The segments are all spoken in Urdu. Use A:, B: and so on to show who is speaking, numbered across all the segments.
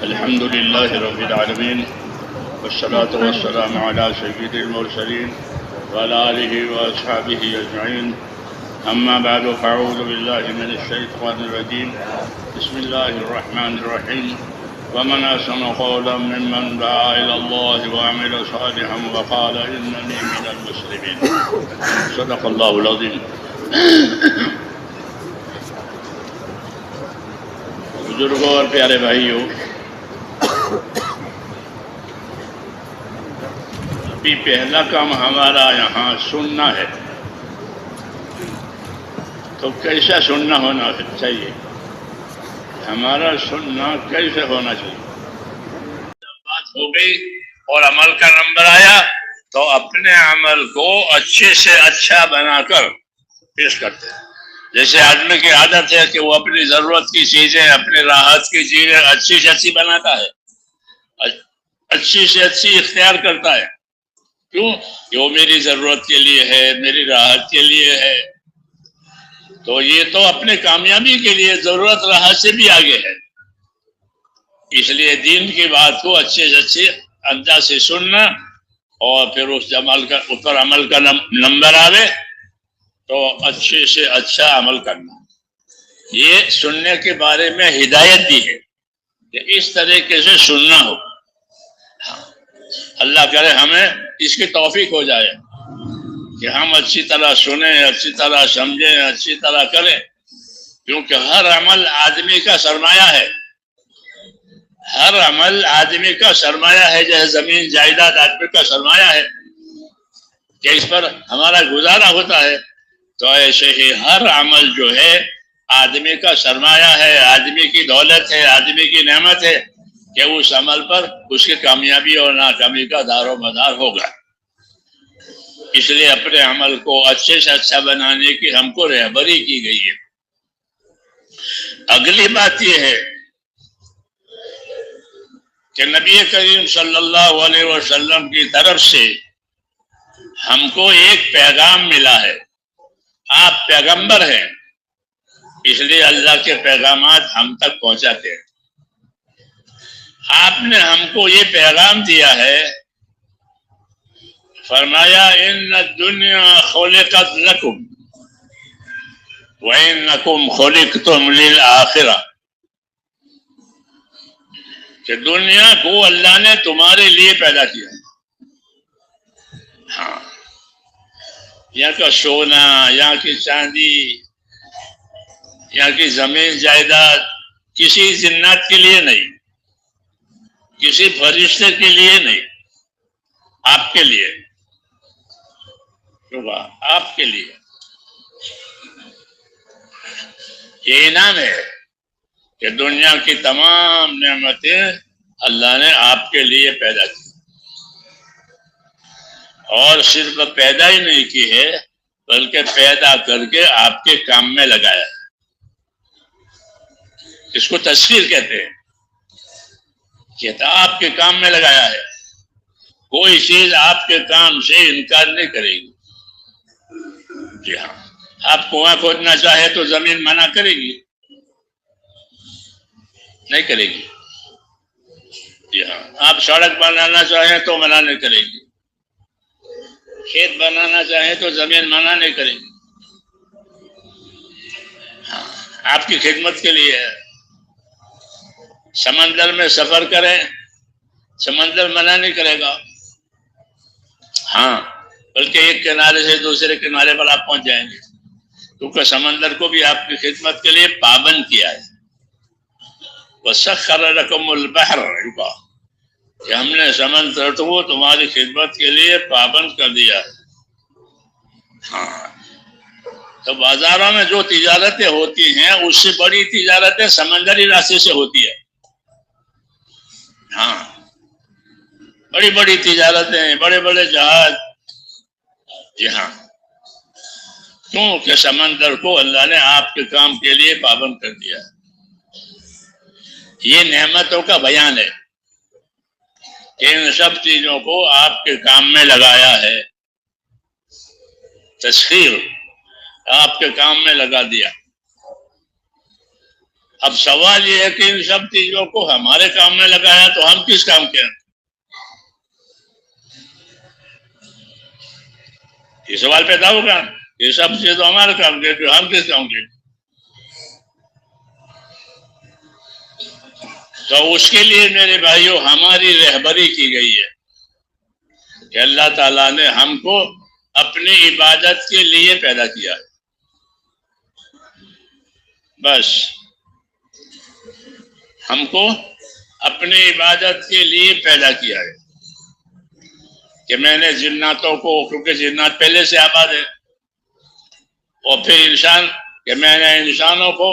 A: الحمد لله رب العالمين والصلاة والسلام على سيد المرسلين وعلى آله وأصحابه أجمعين. أما بعد فأعوذ بالله من الشيطان الرجيم. بسم الله الرحمن الرحيم. ومن أحسن قولا ممن دعا إلى الله وعمل صالحا وقال إنني من المسلمين. صدق الله العظيم. بزرگوں اور پیارے بھائیوں، ابھی پہلا کام ہمارا یہاں سننا ہے، تو کیسا سننا ہونا چاہیے؟ ہمارا سننا کیسے ہونا چاہیے؟ جب بات ہو گئی اور عمل کا نمبر آیا تو اپنے عمل کو اچھے سے اچھا بنا کر پیش کرتے ہیں. جیسے آدمی کی عادت ہے کہ وہ اپنی ضرورت کی چیزیں، اپنی راحت کی چیزیں اچھی سے اچھی بناتا ہے، اچھی سے اچھی اختیار کرتا ہے. کیوں؟ کہ وہ میری ضرورت کے لیے ہے، میری راحت کے لیے ہے. تو یہ تو اپنے کامیابی کے لیے ضرورت راحت سے بھی آگے ہے. اس لیے دین کی بات کو اچھے سے اچھے انداز سے سننا، اور پھر اس پر عمل کا نمبر آوے تو اچھے سے اچھا عمل کرنا. یہ سننے کے بارے میں ہدایت دی ہے کہ اس طریقے سے سننا ہو. اللہ کرے ہمیں اس کی توفیق ہو جائے کہ ہم اچھی طرح سنیں، اچھی طرح سمجھیں، اچھی طرح کریں. کیونکہ ہر عمل آدمی کا سرمایہ ہے. ہر عمل آدمی کا سرمایہ ہے، جیسے زمین جائیداد آدمی کا سرمایہ ہے کہ اس پر ہمارا گزارا ہوتا ہے، تو ایسے ہی ہر عمل جو ہے آدمی کا سرمایہ ہے، آدمی کی دولت ہے، آدمی کی نعمت ہے کہ اس عمل پر اس کی کامیابی اور ناکامی کا دار و مدار ہوگا. اس لیے اپنے عمل کو اچھے سے اچھا بنانے کی ہم کو رہبری کی گئی ہے. اگلی بات یہ ہے کہ نبی کریم صلی اللہ علیہ وسلم کی طرف سے ہم کو ایک پیغام ملا ہے. آپ پیغمبر ہیں، اس لیے اللہ کے پیغامات ہم تک پہنچاتے ہیں. آپ نے ہم کو یہ پیغام دیا ہے، فرمایا ان الدنیا خلقت لکم وانکم خلقتم للآخرہ، کہ دنیا کو اللہ نے تمہارے لیے پیدا کیا. ہاں، یہاں کا سونا، یہاں کی چاندی، یہاں کی زمین جائیداد کسی جنات کے لیے نہیں، کسی فرشتے کے لیے نہیں، آپ کے لیے. آپ کے لیے یہ انعام ہے کہ دنیا کی تمام نعمتیں اللہ نے آپ کے لیے پیدا کی. اور صرف پیدا ہی نہیں کی ہے بلکہ پیدا کر کے آپ کے کام میں لگایا ہے. اس کو تسخیر کہتے ہیں کہ آپ کے کام میں لگایا ہے. کوئی چیز آپ کے کام سے انکار نہیں کرے گی. جی ہاں، آپ کنواں کھودنا چاہے تو زمین منع کرے گی؟ نہیں کرے گی. جی ہاں، آپ سڑک بنانا چاہیں تو منع نہیں کرے گی. کھیت بنانا چاہیں تو زمین منع نہیں کرے گی. ہاں، آپ کی خدمت کے لیے ہے. سمندر میں سفر کریں، سمندر منع نہیں کرے گا. ہاں، بلکہ ایک کنارے سے دوسرے کنارے پر آپ پہنچ جائیں گے، کیونکہ سمندر کو بھی آپ کی خدمت کے لیے پابند کیا ہے. وَسَخَّرَ لَكُمُ الْبَحْرَ، کہ ہم نے سمندر کو تمہاری خدمت کے لیے پابند کر دیا ہے. ہاں، تو بازاروں میں جو تجارتیں ہوتی ہیں اس سے بڑی تجارتیں سمندری راستے سے ہوتی ہے. ہاں، بڑی بڑی تجارتیں، بڑے بڑے جہاز. جی ہاں، کیونکہ سمندر کو اللہ نے آپ کے کام کے لیے پابند کر دیا ہے. یہ نعمتوں کا بیان ہے کہ ان سب چیزوں کو آپ کے کام میں لگایا ہے. تسخیر، آپ کے کام میں لگا دیا. اب سوال یہ ہے کہ ان سب چیزوں کو ہمارے کام میں لگایا تو ہم کس کام کے ہیں؟ یہ سوال پیدا ہوگا، یہ سب چیزیں تو ہمارے کام کے، ہم کس کام کے؟ تو اس کے لیے میرے بھائیوں ہماری رہبری کی گئی ہے کہ اللہ تعالیٰ نے ہم کو اپنی عبادت کے لیے پیدا کیا ہے، بس ہم کو اپنی عبادت کے لیے پیدا کیا ہے کہ میں نے جناتوں کو، کیونکہ جنات پہلے سے آباد ہے، اور پھر انسان کہ میں نے انسانوں کو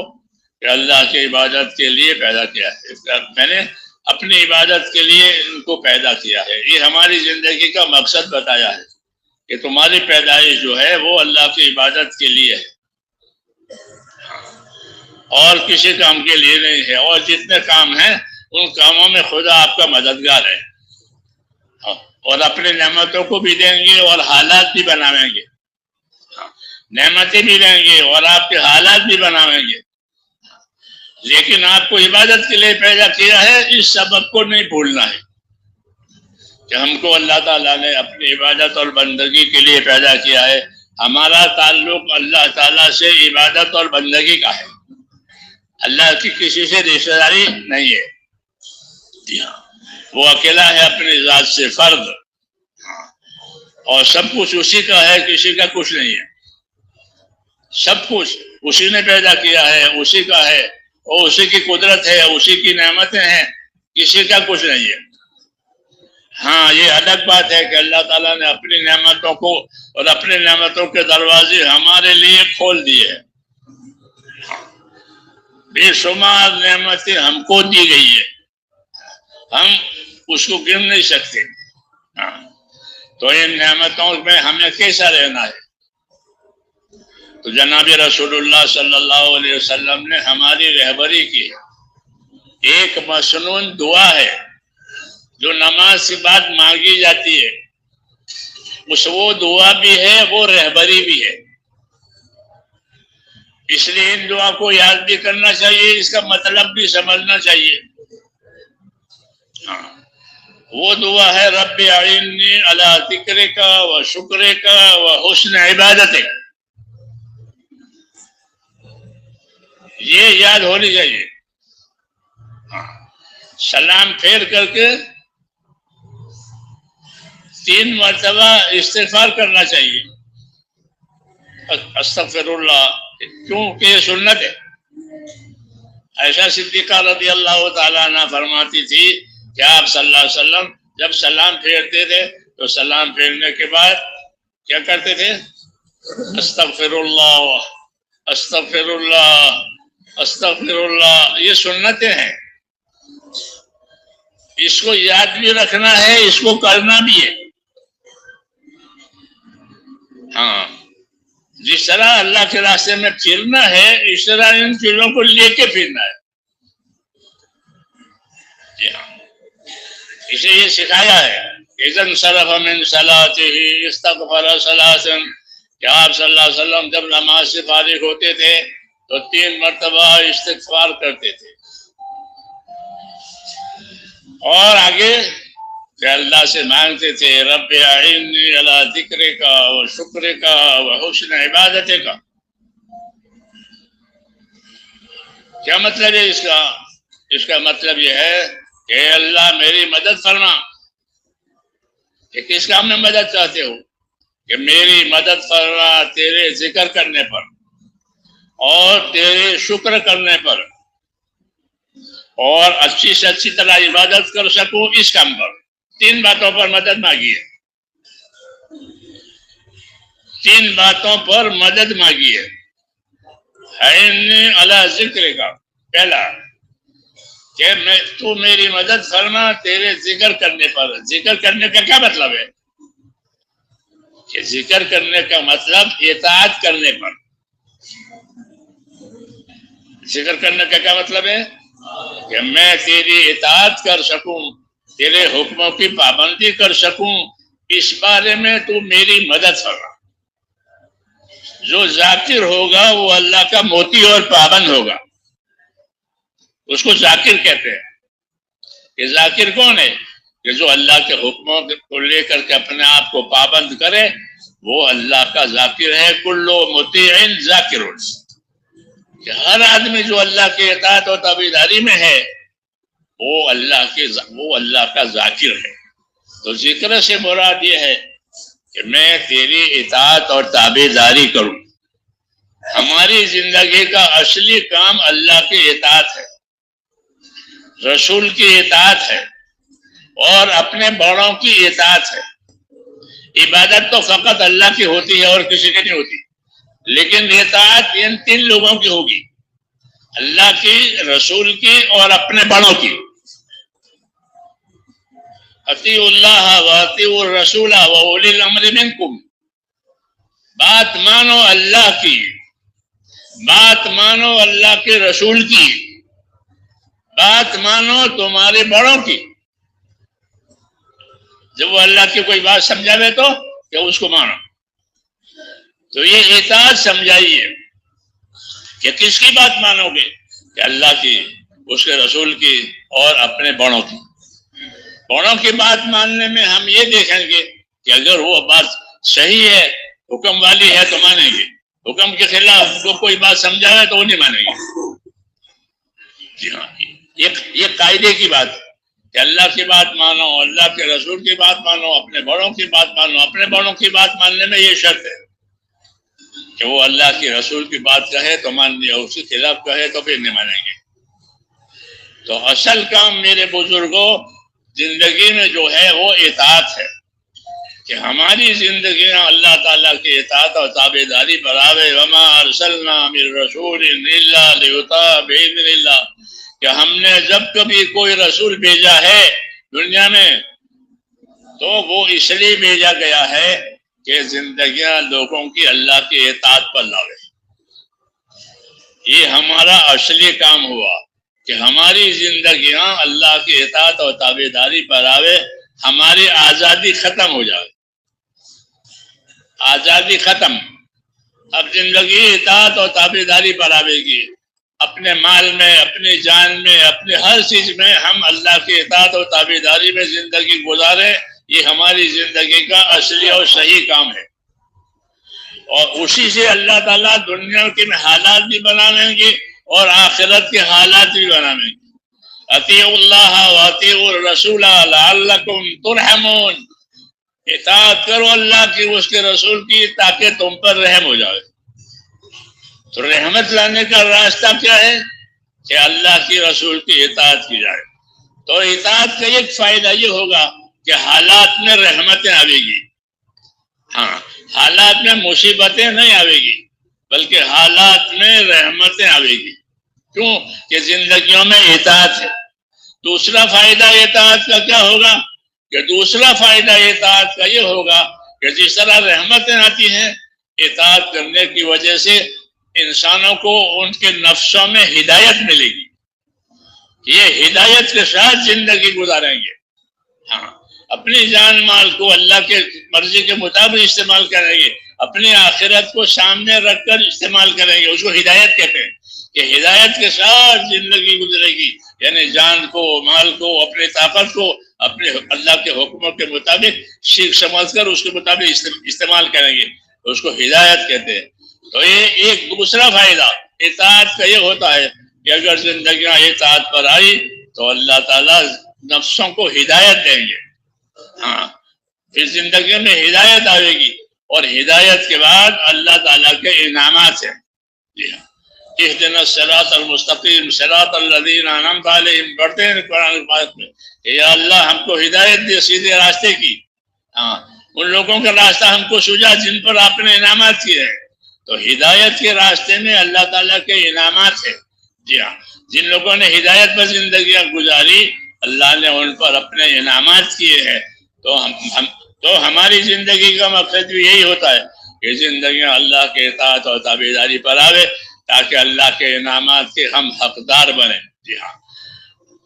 A: کہ اللہ کی عبادت کے لیے پیدا کیا ہے، میں نے اپنی عبادت کے لیے ان کو پیدا کیا ہے۔ یہ ہماری زندگی کا مقصد بتایا ہے کہ تمہاری پیدائش جو ہے وہ اللہ کی عبادت کے لیے ہے اور کسی کام کے لیے نہیں ہے، اور جتنے کام ہیں ان کاموں میں خدا آپ کا مددگار ہے اور اپنی نعمتوں کو بھی دیں گے اور حالات بھی بنائیں گے، نعمتیں بھی دیں گے اور آپ کے حالات بھی بنائیں گے، لیکن آپ کو عبادت کے لیے پیدا کیا ہے، اس سبب کو نہیں بھولنا ہے کہ ہم کو اللہ تعالیٰ نے اپنی عبادت اور بندگی کے لیے پیدا کیا ہے۔ ہمارا تعلق اللہ تعالیٰ سے عبادت اور بندگی کا ہے، اللہ کی کسی سے رشتہ داری نہیں ہے، وہ اکیلا ہے اپنی ذات سے فرد، اور سب کچھ اسی کا ہے، کسی کا کچھ نہیں ہے، سب کچھ اسی نے پیدا کیا ہے، اسی کا ہے، اور اسی کی قدرت ہے، اسی کی نعمتیں ہیں، کسی کا کچھ نہیں ہے۔ ہاں یہ الگ بات ہے کہ اللہ تعالیٰ نے اپنی نعمتوں کو اور اپنی نعمتوں کے دروازے ہمارے لیے کھول دیے ہیں، بے شمار نعمتیں ہم کو دی گئی ہے، ہم اس کو گن نہیں سکتے۔ تو ان نعمتوں میں ہمیں کیسا رہنا ہے؟ تو جناب رسول اللہ صلی اللہ علیہ وسلم نے ہماری رہبری کی ایک مسنون دعا ہے جو نماز کے بعد مانگی جاتی ہے، اس وہ دعا بھی ہے، وہ رہبری بھی ہے، اس لیے ان دعا کو یاد بھی کرنا چاہیے، اس کا مطلب بھی سمجھنا چاہیے۔ وہ دعا ہے رب اعنی علی ذکرک و شکرک و حسن عبادتک، یہ یاد ہونی چاہیے۔ سلام پھیر کر کے 3 مرتبہ استغفار کرنا چاہیے، استغفر اللہ، کیونکہ یہ سنت ہے۔ عائشہ صدیقہ رضی اللہ تعالیٰ عنہ فرماتی تھی کہ آپ صلی اللہ علیہ وسلم جب سلام پھیرتے تھے تو سلام پھیرنے کے بعد کیا کرتے تھے؟ استغفر اللہ، استغفر اللہ، استغفر اللہ، یہ سنتیں ہیں، اس کو یاد بھی رکھنا ہے، اس کو کرنا بھی ہے۔ ہاں جس طرح اللہ کے راستے میں پھرنا ہے، اس طرح ان چیزوں کو لے کے پھرنا ہے۔ جی ہاں، اسے یہ سکھایا ہے اذا انصرف من صلاته استغفر ثلاثا، کہ آپ صلی اللہ علیہ وسلم جب نماز سے فارغ ہوتے تھے تو 3 مرتبہ استغفار کرتے تھے، اور آگے کہ اللہ سے مانگتے تھے رب اعنی علی ذکرک و شکرک و حسن عبادتک۔ کیا مطلب ہے اس کا؟ اس کا مطلب یہ ہے کہ اللہ میری مدد فرما، کہ کس کام میں مدد چاہتے ہو؟ کہ میری مدد فرما تیرے ذکر کرنے پر اور تیرے شکر کرنے پر، اور اچھی سے اچھی طرح عبادت کر سکوں اس کام پر۔ 3 باتوں پر مدد مانگی ہے، 3 باتوں پر مدد مانگی ہے۔ اعنی علی ذکرک، پہلا کہ تو میری مدد فرما تیرے ذکر کرنے پر۔ ذکر کرنے کا کیا مطلب ہے؟ کہ ذکر کرنے کا مطلب اطاعت کرنے پر۔ ذکر کرنے کا کیا مطلب ہے؟ کہ میں تیری اطاعت کر سکوں، تیرے حکموں کی پابندی کر سکوں، اس بارے میں تو میری مدد فرما۔ جو ذاکر ہوگا وہ اللہ کا موتی اور پابند ہوگا، اس کو ذاکر کہتے ہیں. کہ ذاکر کون ہے؟ کہ جو اللہ کے حکموں کو لے کر کے اپنے آپ کو پابند کرے وہ اللہ کا ذاکر ہے. کلو مطیع ذاکر، کہ ہر آدمی جو اللہ کے اطاعت اور تابعداری میں ہے وہ اللہ کا ذاکر ہے. تو ذکر سے مراد یہ ہے کہ میں تیری اطاعت اور تابعداری کروں. ہماری زندگی کا اصلی کام اللہ کی اطاعت ہے، رسول کی اطاعت ہے اور اپنے بڑوں کی اطاعت ہے. عبادت تو فقط اللہ کی ہوتی ہے اور کسی کی نہیں ہوتی، لیکن اطاعت ان تین لوگوں کی ہوگی، اللہ کی، رسول کی اور اپنے بڑوں کی. اطیعوا اللہ واطیعوا الرسول واولی الامر منکم. بات مانو اللہ کی، بات مانو اللہ کے رسول کی، بات مانو تمہارے بڑوں کی. جب وہ اللہ کی کوئی بات سمجھاوے تو کہ اس کو مانو. تو یہ اطاعت سمجھائیے کہ کس کی بات مانو گے؟ کہ اللہ کی، اس کے رسول کی اور اپنے بڑوں کی. بڑوں کی بات ماننے میں ہم یہ دیکھیں گے کہ اگر وہ بات صحیح ہے، حکم والی ہے تو مانیں گے، حکم کے خلاف کو کوئی بات سمجھاوے تو وہ نہیں مانیں گے. جی ہاں، یہ قاعدے کی بات ہے کہ اللہ کی بات مانو، اللہ کے رسول کی بات مانو، اپنے بڑوں کی بات مانو. اپنے بڑوں کی بات ماننے میں یہ شرط ہے کہ وہ اللہ کی رسول کی بات کہے تو مان لیا، اس کے خلاف کہے تو پھر نہیں مانیں گے. تو اصل کام میرے بزرگوں زندگی میں جو ہے وہ اطاعت ہے، کہ ہماری زندگی اللہ تعالیٰ کی اطاعت اور تابعداری پر آوے. وما ارسلنا من رسول الا لیطاع باذن اللہ. کہ ہم نے جب کبھی کوئی رسول بھیجا ہے دنیا میں تو وہ اس لیے بھیجا گیا ہے کہ زندگیاں لوگوں کی اللہ کی اطاعت پر لاوے. یہ ہمارا اصلی کام ہوا کہ ہماری زندگیاں اللہ کی اطاعت اور تابعداری پر آوے. ہماری آزادی ختم ہو جائے، آزادی ختم. اب زندگی اطاعت اور تابعداری پر آوے گی. اپنے مال میں، اپنی جان میں، اپنے ہر چیز میں ہم اللہ کی اطاعت اور تابعداری میں زندگی گزارے. یہ ہماری زندگی کا اصلی اور صحیح کام ہے. اور اسی سے اللہ تعالیٰ دنیا کے حالات بھی بناویں گے اور آخرت کے حالات بھی بناویں گے. اطیعوا اللہ واطیعوا الرسول لعلکم ترحمون. اطاعت کرو اللہ کی، اس کے رسول کی، تاکہ تم پر رحم ہو جائے. تو رحمت لانے کا راستہ کیا ہے؟ کہ اللہ کی رسول کی اطاعت کی جائے. تو اطاعت کا ایک فائدہ یہ ہوگا کہ حالات میں رحمتیں آوے گی. ہاں، حالات میں مصیبتیں نہیں آوے گی بلکہ حالات میں رحمتیں آوے گی. کیوں؟ کہ زندگیوں میں اطاعت ہے. دوسرا فائدہ اطاعت کا کیا ہوگا؟ کہ دوسرا فائدہ اطاعت کا یہ ہوگا کہ جس طرح رحمتیں آتی ہیں اطاعت کرنے کی وجہ سے انسانوں کو ان کے نفسوں میں ہدایت ملے گی. یہ ہدایت کے ساتھ زندگی گزاریں گے. ہاں، اپنی جان مال کو اللہ کے مرضی کے مطابق استعمال کریں گے، اپنی آخرت کو سامنے رکھ کر استعمال کریں گے. اس کو ہدایت کہتے ہیں کہ ہدایت کے ساتھ زندگی گزرے گی. یعنی جان کو، مال کو، اپنی طاقت کو اپنے اللہ کے حکموں کے مطابق سیکھ سمجھ کر اس کے مطابق استعمال کریں گے. اس کو ہدایت کہتے ہیں. تو یہ ایک دوسرا فائدہ اطاعت کا یہ ہوتا ہے کہ اگر زندگیاں اطاعت پر آئی تو اللہ تعالیٰ نفسوں کو ہدایت دیں گے. ہاں، پھر زندگی میں ہدایت آئے گی اور ہدایت کے بعد اللہ تعالیٰ کے انعامات ہیں. جی ہاں، اہدنا الصراط المستقیم صراط الذین انعمت علیہم پڑھتے ہیں قرآن پاک میں کہ یا اللہ ہم کو ہدایت دے سیدھے راستے کی. ہاں، ان لوگوں کا راستہ ہم کو سجا جن پر آپ نے انعامات کیے ہیں. تو ہدایت کے راستے میں اللہ تعالیٰ کے انعامات ہیں. جی ہاں، جن لوگوں نے ہدایت پر زندگیاں گزاری اللہ نے ان پر اپنے انعامات کیے ہیں. تو ہماری زندگی کا مقصد بھی یہی ہوتا ہے کہ زندگیاں اللہ کے اطاعت اور تابعداری پر آوے تاکہ اللہ کے انعامات کے ہم حقدار بنیں. جی ہاں،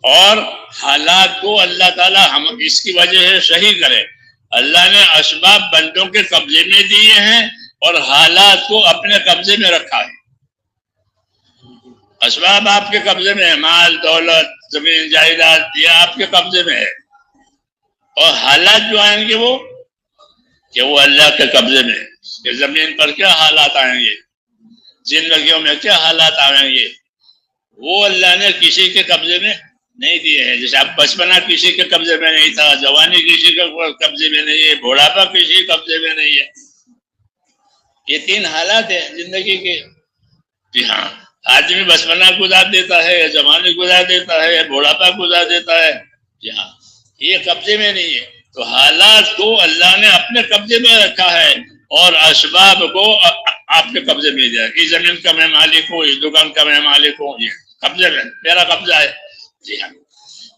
A: اور حالات کو اللہ تعالیٰ ہم اس کی وجہ سے صحیح کرے. اللہ نے اسباب بندوں کے قبضے میں دیے ہیں اور حالات کو اپنے قبضے میں رکھا ہے. اسباب آپ کے قبضے میں ہے، مال دولت زمین جائیداد یہ آپ کے قبضے میں ہے، اور حالات جو آئیں گے وہ اللہ کے قبضے میں ہے کہ زمین پر کیا حالات آئیں گے، زندگیوں میں کیا حالات آئیں گے، وہ اللہ نے کسی کے قبضے میں نہیں دیے ہیں. جیسے اب بچپنا کسی کے قبضے میں نہیں تھا، جوانی کسی کے قبضے میں نہیں ہے، بوڑھاپا کسی کے قبضے میں نہیں ہے. یہ تین حالات ہیں زندگی کے. جی ہاں، آدمی بچپنا گزار دیتا ہے، جوانی گزار دیتا ہے، بوڑھاپا گزار دیتا ہے. جی ہاں، یہ قبضے میں نہیں ہے. تو حالات کو اللہ نے اپنے قبضے میں رکھا ہے اور اسباب کو آپ کے قبضے میں دیا. اس زمین کا میں مالک ہوں، اس دکان کا میں مالک ہوں، یہ قبضے میں میرا قبضہ ہے. جی ہاں،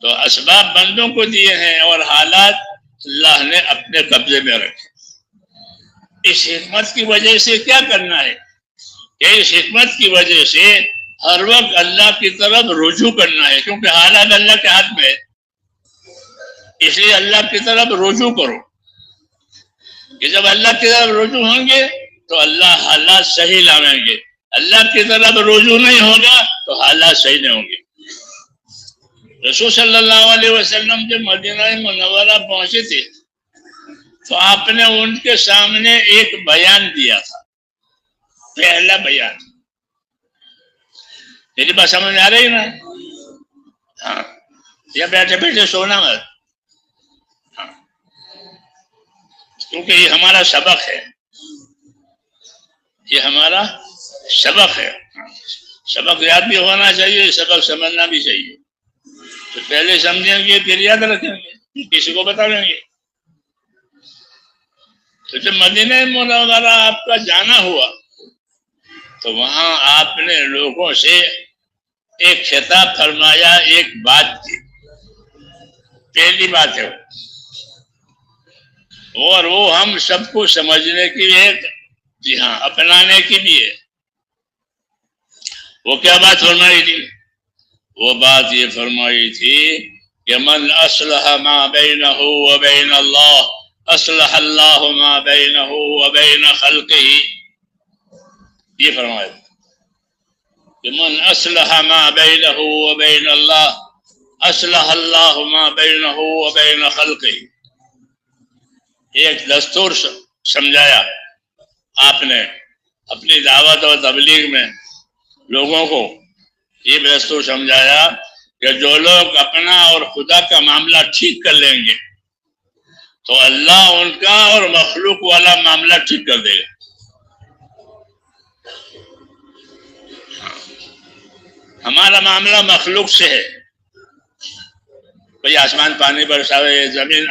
A: تو اسباب بندوں کو دیے ہیں اور حالات اللہ نے اپنے قبضے میں رکھے. اس حکمت کی وجہ سے کیا کرنا ہے کہ اس حکمت کی وجہ سے ہر وقت اللہ کی طرف رجوع کرنا ہے، کیونکہ حالات اللہ کے ہاتھ میں ہے. اس لیے اللہ کی طرف رجوع کرو کہ جب اللہ کی طرف رجوع ہوں گے تو اللہ حالات صحیح لاویں گے. اللہ کی طرف رجوع نہیں ہوگا تو حالات صحیح نہیں ہوں گے. رسول صلی اللہ علیہ وسلم جب مدینہ منورہ پہنچے تھے تو آپ نے ان کے سامنے ایک بیان دیا تھا، پہلا بیان. میری بات سمجھ آ رہی نا؟ ہاں، یا بیٹھے بیٹھے سونا مت، کیونکہ یہ ہمارا سبق ہے، یہ ہمارا سبق ہے. سبق یاد بھی ہونا چاہیے، سبق سمجھنا بھی چاہیے. تو پہلے سمجھیں گے پھر یاد رکھیں گے، کسی کو بتائیں گے. تو جب مدینہ منورہ آپ کا جانا ہوا تو وہاں آپ نے لوگوں سے ایک خطاب فرمایا، ایک بات کی. پہلی بات ہے اور وہ ہم سب کو سمجھنے کی ہے، جی ہاں اپنانے کی بھی ہے. وہ کیا بات فرمائی تھی؟ وہ بات یہ فرمائی تھی کہ من اصلح ما بینہ وبین اللہ اصلح اللہ ما بینہ وبین خلقہ. یہ فرمایا کہ من اصلح ما بینہ وبین اللہ اصلح اللہ ما بینہ وبین خلقہ. ایک دستور سمجھایا آپ نے اپنی دعوت اور تبلیغ میں. لوگوں کو یہ دستور سمجھایا کہ جو لوگ اپنا اور خدا کا معاملہ ٹھیک کر لیں گے تو اللہ ان کا اور مخلوق والا معاملہ ٹھیک کر دے گا. ہمارا معاملہ مخلوق سے ہے، کوئی آسمان پانی برساوے، زمین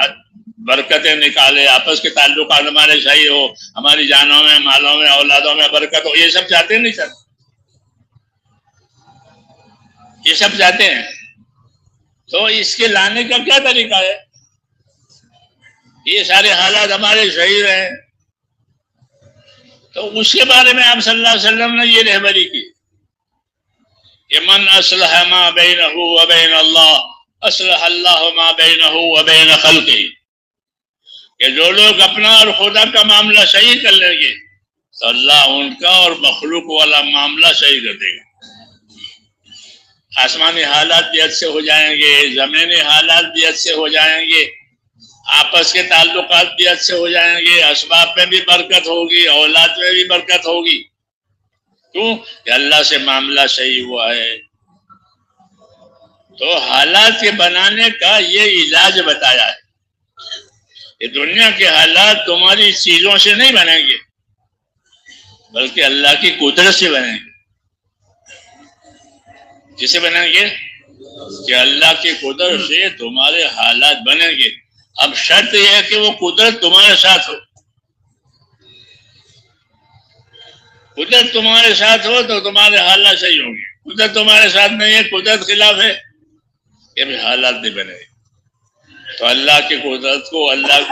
A: برکتیں نکالے، آپس کے تعلقات ہمارے صحیح ہو، ہماری جانوں میں مالوں میں اولادوں میں برکت ہو، یہ سب چاہتے نہیں سر، یہ سب چاہتے ہیں. تو اس کے لانے کا کیا طریقہ ہے؟ یہ سارے حالات ہمارے صحیح رہے. تو اس کے بارے میں آپ صلی اللہ علیہ وسلم نے یہ رہبری کی کہ من اصلح ما بینہ وبین اللہ اصلح اللہ ما بینہ وبین خلقہ. کہ جو لوگ اپنا اور خدا کا معاملہ صحیح کر لیں گے تو اللہ ان کا اور مخلوق والا معاملہ صحیح کر دے گا. آسمانی حالات بھی اچھے ہو جائیں گے، زمینی حالات بھی اچھے ہو جائیں گے، آپس کے تعلقات بھی اچھے ہو جائیں گے، اسباب میں بھی برکت ہوگی، اولاد میں بھی برکت ہوگی. کیوں کہ اللہ سے معاملہ صحیح ہوا ہے. تو حالات کے بنانے کا یہ علاج بتایا ہے کہ دنیا کے حالات تمہاری چیزوں سے نہیں بنیں گے بلکہ اللہ کی قدرت سے بنیں گے. کسے بنیں گے؟ کہ اللہ کی قدرت سے تمہارے حالات بنیں گے. اب شرط یہ ہے کہ وہ قدرت تمہارے ساتھ ہو. قدرت تمہارے ساتھ ہو تو تمہارے حالات صحیح ہوں گے. قدرت تمہارے ساتھ نہیں ہے، قدرت خلاف ہے، کہ بھی حالات نہیں بنے گے. تو اللہ کی قدرت کو اللہ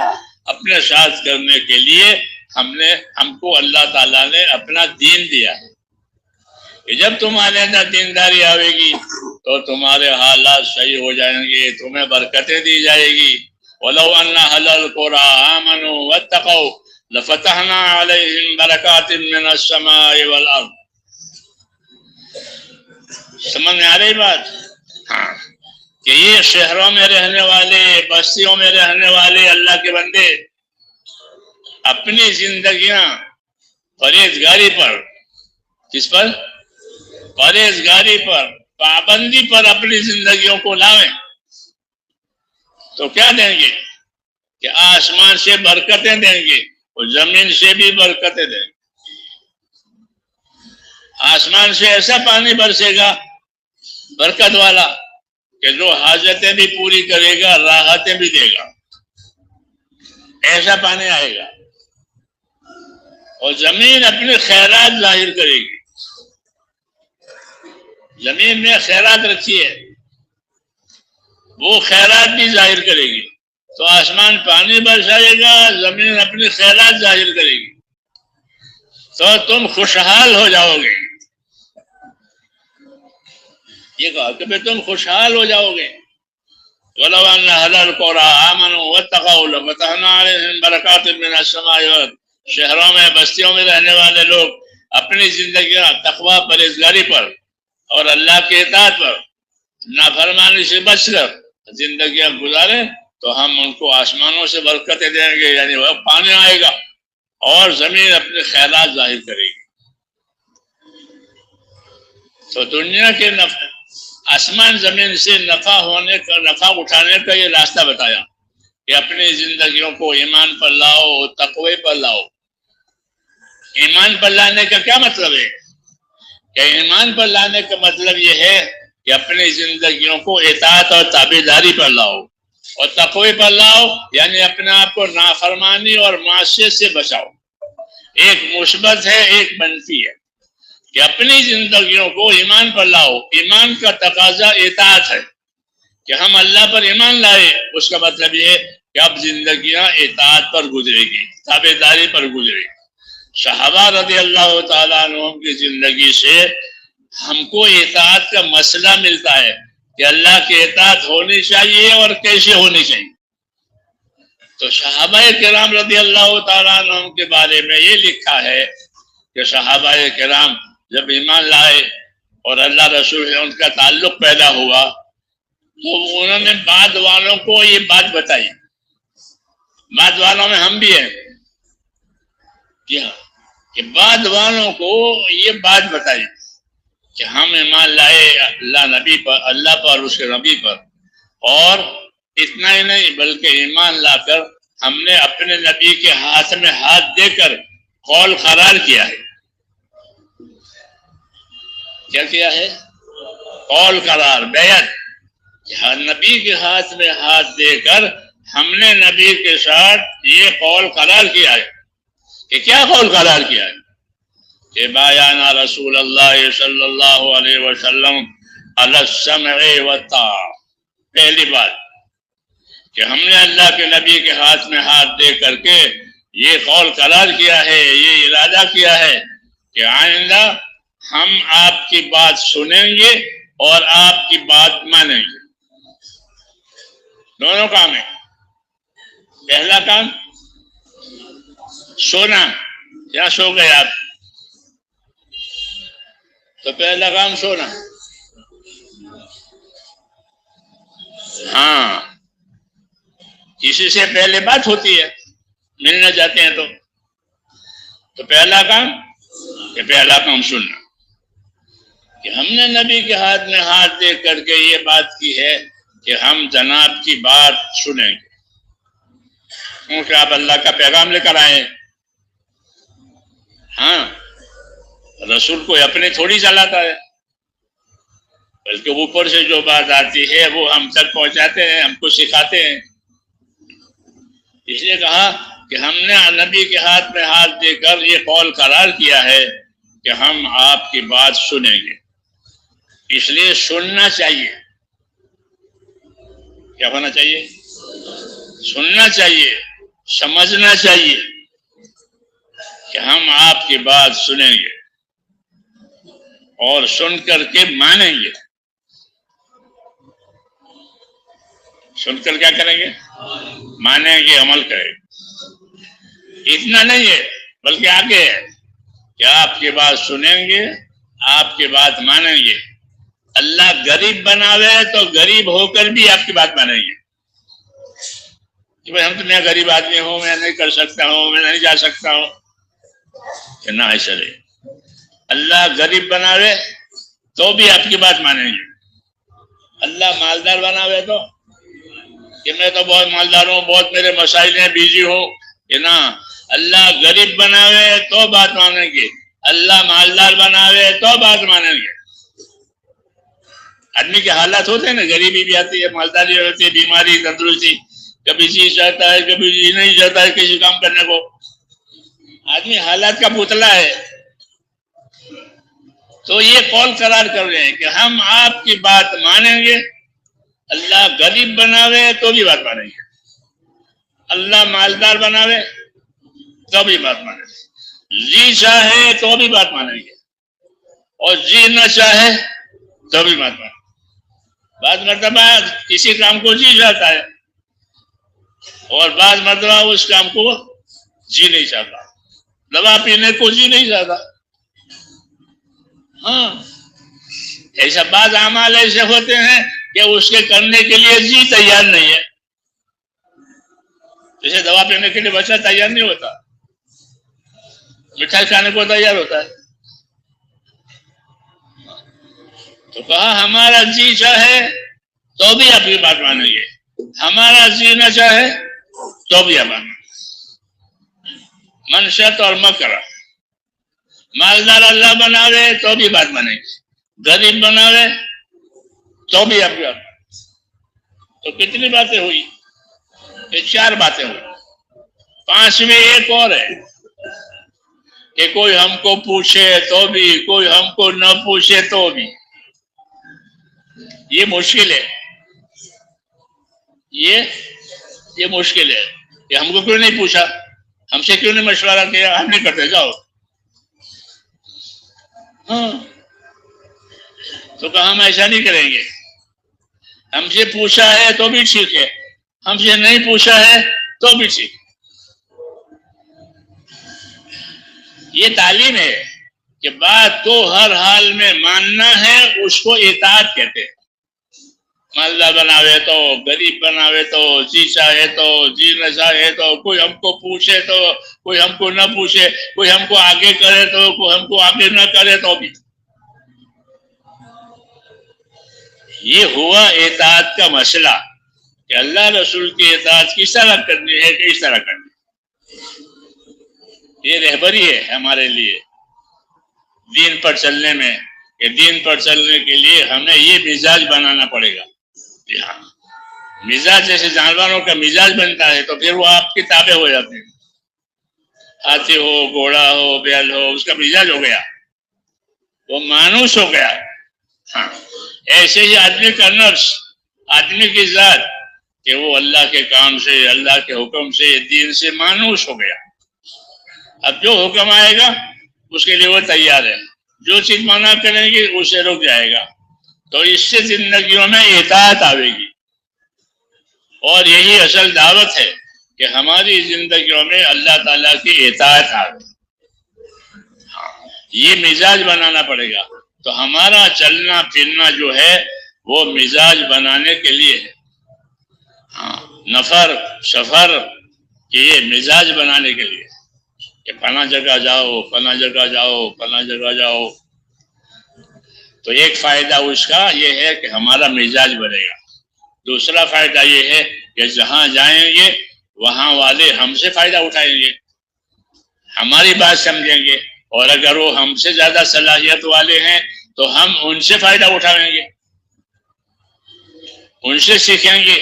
A: اپنے ساتھ کرنے کے لیے ہم کو اللہ تعالیٰ نے اپنا دین دیا ہے کہ جب تمہارے اندر دینداری آئے گی تو تمہارے حالات صحیح ہو جائیں گے، تمہیں برکتیں دی جائے گی. وَلَوْ أَنَّ أَهْلَ الْقُرَىٰ آمَنُوا وَاتَّقَوْا لَفَتَحْنَا عَلَيْهِمْ بَرَكَاتٍ مِّنَ السَّمَاءِ وَالْأَرْضِ. سمجھ میں آ رہی بات؟ ہاں، کہ یہ شہروں میں رہنے والے، بستیوں میں رہنے والے اللہ کے بندے اپنی زندگیاں پرہیزگاری پر، کس پر؟ پرہیزگاری پر، پابندی پر اپنی زندگیوں کو لاویں تو کیا دیں گے؟ کہ آسمان سے برکتیں دیں گے اور زمین سے بھی برکتیں دیں گے۔ آسمان سے ایسا پانی برسے گا برکت والا کہ جو حاجتیں بھی پوری کرے گا، راحتیں بھی دے گا، ایسا پانی آئے گا۔ اور زمین اپنے خیرات ظاہر کرے گی، زمین میں خیرات رکھی ہے، وہ خیرات بھی ظاہر کرے گی۔ تو آسمان پانی برسائے گا، زمین اپنی خیرات ظاہر کرے گی، تو تم خوشحال ہو جاؤ گے۔ یہ کہا کہ تم خوشحال ہو جاؤ گے۔ وَلَوْ أَنَّ أَهْلَ الْقُرَىٰ آمَنُوا وَاتَّقَوْا لَفَتَحْنَا عَلَيْهِمْ بَرَكَاتٍ مِّنَ السَّمَاءِ وَالْأَرْضِ۔ شہروں میں، بستیوں میں رہنے والے لوگ اپنی زندگیاں تقویٰ، پرہیزگاری پر اور اللہ کے اطاعت پر، نافرمانی سے بچ کر زندگیاں گزاریں تو ہم ان کو آسمانوں سے برکتیں دیں گے، یعنی وہ پانی آئے گا اور زمین اپنے خیرات ظاہر کرے گی۔ تو دنیا کے آسمان زمین سے نفع اٹھانے کا یہ راستہ بتایا کہ اپنی زندگیوں کو ایمان پر لاؤ، تقوی پر لاؤ۔ ایمان پر لانے کا کیا مطلب ہے؟ کہ ایمان پر لانے کا مطلب یہ ہے کہ اپنی زندگیوں کو اطاعت اور تابعداری پر لاؤ، اور تقوی پر لاؤ یعنی اپنے آپ کو نافرمانی اور معصیت سے بچاؤ۔ ایک مثبت ہے، ایک منفی ہے کہ اپنی زندگیوں کو ایمان پر لاؤ۔ ایمان کا تقاضا اطاعت ہے کہ ہم اللہ پر ایمان لائے، اس کا مطلب یہ ہے کہ اب زندگیاں اطاعت پر گزرے گی، تابعداری پر گزرے گی۔ صحابہ رضی اللہ تعالیٰ عنہم کی زندگی سے ہم کو اطاعت کا مسئلہ ملتا ہے کہ اللہ کی اطاعت ہونی چاہیے اور کیسے ہونی چاہیے۔ تو صحابہ کرام رضی اللہ تعالیٰ عنہم کے بارے میں یہ لکھا ہے کہ صحابہ کرام جب ایمان لائے اور اللہ رسول سے ان کا تعلق پیدا ہوا تو انہوں نے بعد والوں کو یہ بات بتائی۔ بعد والوں میں ہم بھی ہیں کہ بعد والوں کو یہ بات بتائی کہ ہم ایمان لائے اللہ پر، اس کے نبی پر، اور اتنا ہی نہیں بلکہ ایمان لا کر ہم نے اپنے نبی کے ہاتھ میں ہاتھ دے کر قول قرار کیا ہے۔ کیا کیا ہے؟ قول قرار، بیعت۔ نبی کے ہاتھ میں ہاتھ دے کر ہم نے نبی کے ساتھ یہ قول قرار کیا ہے۔ کہ کیا قول قرار کیا ہے؟ کہ بایعنا رسول اللہ صلی اللہ علیہ وسلم علی السمع والطاعہ۔ پہلی بات کہ ہم نے اللہ کے نبی کے ہاتھ میں ہاتھ دے کر کے یہ قول قرار کیا ہے، یہ ارادہ کیا ہے کہ آئندہ ہم آپ کی بات سنیں گے اور آپ کی بات مانیں گے۔ دونوں کام ہیں۔ پہلا کام سونا، یا سو گئے آپ؟ تو پہلا کام سونا۔ ہاں، کسی سے پہلے بات ہوتی ہے، ملنا جاتے ہیں تو پہلا کام سننا۔ کہ ہم نے نبی کے ہاتھ میں ہاتھ دے کر کے یہ بات کی ہے کہ ہم جناب کی بات سنیں گے، کیونکہ آپ اللہ کا پیغام لے کر آئے۔ ہاں، رسول کوئی اپنے تھوڑی چلاتا ہے، بلکہ اوپر سے جو بات آتی ہے وہ ہم تک پہنچاتے ہیں، ہم کو سکھاتے ہیں۔ اس لیے کہا کہ ہم نے نبی کے ہاتھ میں ہاتھ دے کر یہ قول قرار کیا ہے کہ ہم آپ کی بات سنیں گے۔ اس لیے سننا چاہیے۔ کیا ہونا چاہیے؟ سننا چاہیے، سمجھنا چاہیے کہ ہم آپ کی بات سنیں گے اور سن کر کے مانیں گے۔ سن کر کیا کریں گے؟ مانیں گے، عمل کریں گے۔ اتنا نہیں ہے بلکہ آگے ہے کہ آپ کی بات سنیں گے، آپ کی بات مانیں گے اللہ غریب بناوے تو غریب ہو کر بھی آپ کی بات مانیں گے کہ بھائی ہم تو میں غریب آدمی ہوں، میں نہیں کر سکتا ہوں، میں نہیں جا سکتا ہوں، کہ نہ ایسا نہیں۔ اللہ غریب بناوے تو بھی آپ کی بات مانیں گے۔ اللہ مالدار بناوے تو کہ میں تو بہت مالدار ہوں، بہت میرے مسائل ہیں، بیزی ہوں، کہ نہ اللہ غریب بناوے تو بات مانیں گے، اللہ مالدار بناوے تو بات مانیں گے۔ آدمی کے حالات ہوتے ہیں نا، غریبی بھی آتی ہے، مالداری ہوتی ہے، بیماری، تندرستی، کبھی جی چاہتا ہے، کبھی جی نہیں چاہتا ہے کسی کام کرنے کو۔ آدمی حالات کا پتلا ہے۔ تو یہ قول قرار کر رہے ہیں کہ ہم آپ کی بات مانیں گے، اللہ غریب بناوے تو بھی بات مانیں گے، اللہ مالدار بناوے تو بھی بات مانیں گے، جی چاہے تو بھی بات مانیں گے، اور جی نہ چاہے تو بھی بات مانیں گے۔ بعض مرتبہ کسی کام کو جی چاہتا ہے اور بعض مرتبہ اس کام کو جی نہیں چاہتا، دوا پینے کو جی نہیں چاہتا۔ ہاں، ایسا بعض اعمال ایسے ہوتے ہیں کہ اس کے کرنے کے لیے جی تیار نہیں ہے، جیسے دوا پینے کے لیے بچہ تیار نہیں ہوتا، مٹھائی کھانے کو تیار ہوتا ہے۔ تو کہا ہمارا جی چاہے تو بھی آپ کی بات مانیں گے، ہمارا جی نہ چاہے تو بھی آپ مانیں گے۔ منشت اور مکر، مالدار اللہ بناوے تو بھی بات مانیں گے، غریب بناوے تو بھی آپ کی بات مانیں گے۔ تو کتنی باتیں ہوئی؟ یہ 4 باتیں ہوئی۔ 5ویں ایک اور ہے کہ کوئی ہم کو پوچھے تو بھی، کوئی ہم کو نہ پوچھے تو بھی۔ یہ مشکل ہے، یہ مشکل ہے کہ ہم کو کیوں نہیں پوچھا، ہم سے کیوں نہیں مشورہ کیا، ہم نہیں کرتے، جاؤ۔ ہاں، تو کہا ہم ایسا نہیں کریں گے، ہم سے پوچھا ہے تو بھی ٹھیک ہے، ہم سے نہیں پوچھا ہے تو بھی ٹھیک۔ یہ تعلیم ہے کہ بات کو ہر حال میں ماننا ہے، اس کو اطاعت کہتے ہیں۔ مالدار بناوے تو، غریب بناوے تو، جی چاہے تو، جی نہ چاہے تو، کوئی ہم کو پوچھے تو، کوئی ہم کو نہ پوچھے، کوئی ہم کو آگے کرے تو، کوئی ہم کو آگے نہ کرے تو بھی۔ یہ ہوا اطاعت کا مسئلہ کہ اللہ رسول کی اطاعت کس طرح کرنی ہے، کس طرح کرنی ہے۔ یہ رہبری ہے ہمارے لیے دین پر چلنے میں، کہ دین پر چلنے کے لیے ہمیں یہ مزاج بنانا پڑے گا۔ ہاں، مزاج جیسے جانوروں کا مزاج بنتا ہے تو پھر وہ آپ کے تابع ہو جاتے ہیں۔ ہاتھی ہو، گھوڑا ہو، بیل ہو، اس کا مزاج ہو گیا، وہ مانوس ہو گیا۔ ہاں، ایسے ہی آدمی کا نفس، آدمی کی ذات، کہ وہ اللہ کے کام سے، اللہ کے حکم سے، دین سے مانوس ہو گیا۔ اب جو حکم آئے گا اس کے لیے وہ تیار ہے، جو چیز منع کریں گے اس سے رک جائے گا۔ تو اس سے زندگیوں میں اطاعت آئے گی، اور یہی اصل دعوت ہے کہ ہماری زندگیوں میں اللہ تعالیٰ کی اطاعت آئے۔ یہ مزاج بنانا پڑے گا۔ تو ہمارا چلنا پھرنا جو ہے وہ مزاج بنانے کے لیے ہے۔ ہاں، نفر سفر کہ یہ مزاج بنانے کے لیے کہ فلاں جگہ جاؤ، فلاں جگہ جاؤ، فلاں جگہ جاؤ۔ تو ایک فائدہ اس کا یہ ہے کہ ہمارا مزاج بنے گا۔ دوسرا فائدہ یہ ہے کہ جہاں جائیں گے وہاں والے ہم سے فائدہ اٹھائیں گے، ہماری بات سمجھیں گے، اور اگر وہ ہم سے زیادہ صلاحیت والے ہیں تو ہم ان سے فائدہ اٹھائیں گے، ان سے سیکھیں گے،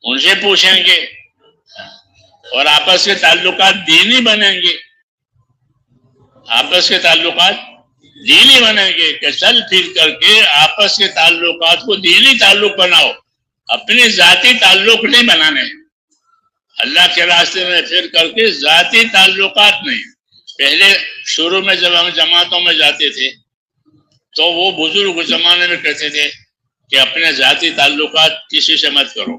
A: ان سے پوچھیں گے، اور آپس کے تعلقات دینی بنیں گے۔ آپس کے تعلقات دینی بنیں گے کہ چل پھر کر کے آپس کے تعلقات کو دینی تعلق بناؤ، اپنے ذاتی تعلق نہیں بنانے، اللہ کے راستے میں پھر کر کے ذاتی تعلقات نہیں۔ پہلے شروع میں جب ہم جماعتوں میں جاتے تھے تو وہ بزرگ زمانے میں کہتے تھے کہ اپنے ذاتی تعلقات کسی سے مت کرو۔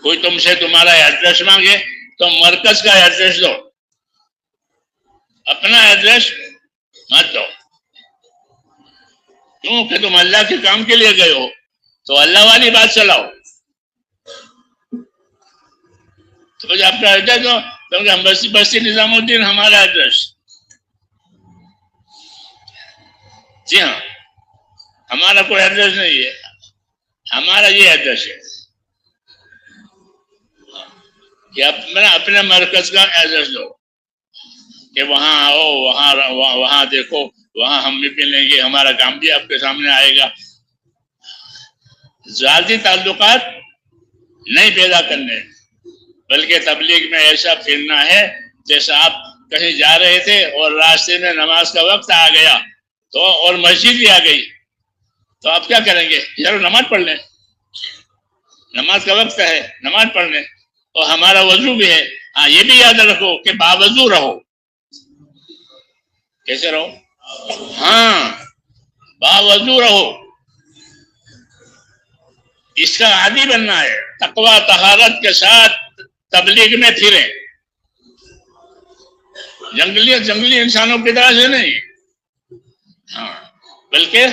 A: کوئی تم سے تمہارا ایڈریس مانگے تو مرکز کا ایڈریس دو، اپنا ایڈریس مت دو۔ کیوں کہ تم اللہ کے کام کے لیے گئے ہو تو اللہ والی بات چلاؤ. تو آپ کا ایڈریس دو، کیونکہ ہم بستی نظام الدین ہمارا ایڈریس. جی ہاں، ہمارا کوئی ایڈریس نہیں ہے، ہمارا یہ ایڈریس ہے کہ اپنے مرکز کا ایڈریس دو کہ وہاں آؤ، وہاں دیکھو، وہاں ہم بھی ملیں گے، ہمارا کام بھی آپ کے سامنے آئے گا. ذاتی تعلقات نہیں پیدا کرنے، بلکہ تبلیغ میں ایسا پھرنا ہے جیسا آپ کہیں جا رہے تھے اور راستے میں نماز کا وقت آ گیا تو اور مسجد بھی آ گئی تو آپ کیا کریں گے؟ چلو نماز پڑھ لیں، نماز کا وقت ہے، نماز پڑھ لیں. اور ہمارا وضو بھی ہے. ہاں یہ بھی یاد رکھو کہ باوضو رہو. کیسے رہو؟ ہاں باوضو رہو. اس کا عادی بننا ہے. تقویٰ طہارت کے ساتھ تبلیغ میں پھریں، جنگلی انسانوں کی طرح سے نہیں، ہاں بلکہ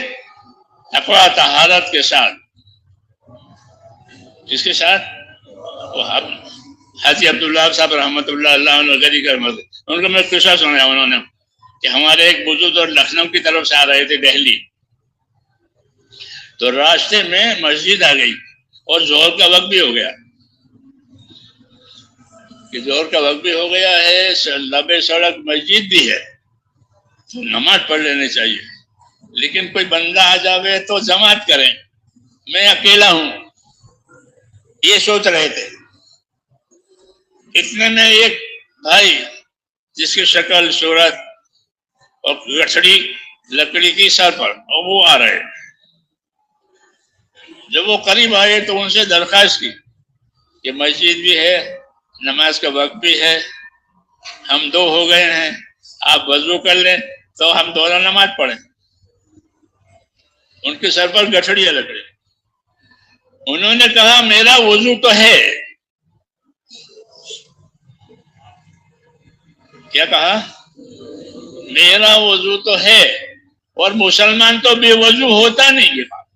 A: تقویٰ طہارت کے ساتھ. جس کے ساتھ حاجی عبداللہ صاحب رحمۃ اللہ علیہ ان کو میں قصہ سنایا انہوں نے کہ ہمارے ایک بزرگ اور لکھنؤ کی طرف سے آ رہے تھے دہلی، تو راستے میں مسجد آ گئی اور ظہر کا وقت بھی ہو گیا کہ ظہر کا وقت بھی ہو گیا ہے، لبے سڑک مسجد بھی ہے تو نماز پڑھ لینی چاہیے. لیکن کوئی بندہ آ جاوے تو جماعت کریں، میں اکیلا ہوں، یہ سوچ رہے تھے. اتنے میں ایک بھائی جس کی شکل صورت اور گٹھڑی لکڑی کی سر پر، اور وہ آ رہے. جب وہ قریب آئے تو ان سے درخواست کی کہ مسجد بھی ہے، نماز کا وقت بھی ہے، ہم دو ہو گئے ہیں، آپ وضو کر لیں تو ہم دونوں نماز پڑھیں. ان کے سر پر گٹھڑیاں لکڑی. انہوں نے کہا میرا وضو تو ہے. کیا کہا؟ میرا وضو تو ہے، اور مسلمان تو بے وضو ہوتا نہیں. یہ بات،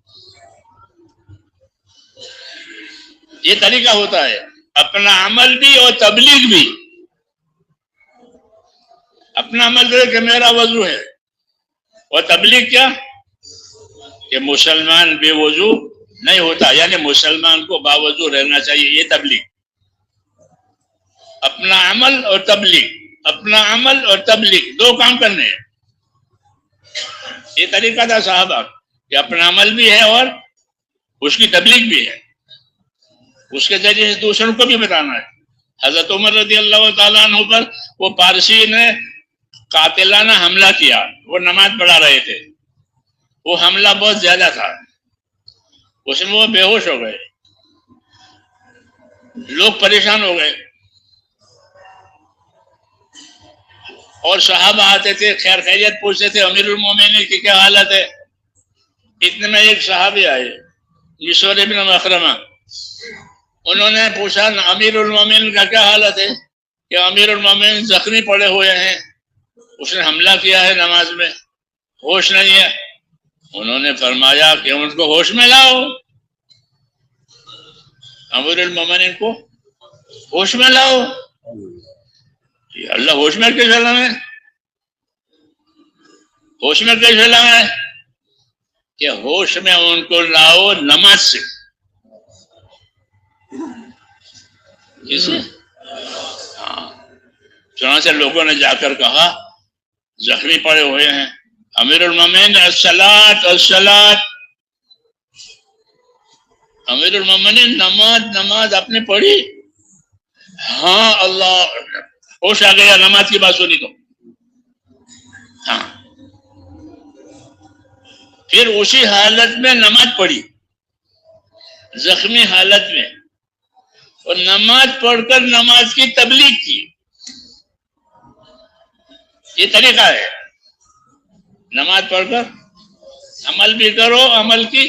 A: یہ طریقہ ہوتا ہے اپنا عمل بھی اور تبلیغ بھی. اپنا عمل دے کہ میرا وضو ہے، اور تبلیغ کیا کہ مسلمان بے وضو نہیں ہوتا، یعنی مسلمان کو باوضو رہنا چاہیے. یہ تبلیغ. اپنا عمل اور تبلیغ، اپنا عمل اور تبلیغ دو کام کرنے ہیں. یہ طریقہ تھا صحابہ کہ اپنا عمل بھی ہے اور اس کی تبلیغ بھی ہے، اس کے ذریعے سے دوسروں کو بھی بتانا ہے. حضرت عمر رضی اللہ تعالیٰ عنہ پر وہ پارسی نے قاتلانہ حملہ کیا، وہ نماز پڑھا رہے تھے، وہ حملہ بہت زیادہ تھا، اس میں وہ بے ہوش ہو گئے، لوگ پریشان ہو گئے، اور صحابہ آتے تھے، خیر خیریت پوچھتے تھے، امیر المومنین کی کیا حالت ہے. اتنے میں ایک صحابی آئے مسور ابن مخرمہ، انہوں نے پوچھا امیر المومنین کا کیا حالت ہے؟ کہ امیر المومنین زخمی پڑے ہوئے ہیں، اس نے حملہ کیا ہے نماز میں، ہوش نہیں ہے. انہوں نے فرمایا کہ ان کو ہوش میں لاؤ. امیر المومنین کو ہوش میں لاؤ. اللہ ہوش میں کیسے لانا ہے؟ ہوش میں کیسے لانا ہے؟ کہ ہوش میں ان کو لاؤ نماز سے. ہاں، چنانچہ لوگوں نے جا کر کہا زخمی پڑے ہوئے ہیں، امیر المومنین الصلاۃ الصلاۃ. امیر المومنین نماز آپ نے پڑھی؟ ہاں. اللہ، ہوش آ گیا نماز کی بات سنی تو. ہاں، پھر اسی حالت میں نماز پڑھی، زخمی حالت میں، اور نماز پڑھ کر نماز کی تبلیغ کی. یہ طریقہ ہے. نماز پڑھ کر عمل بھی کرو، عمل کی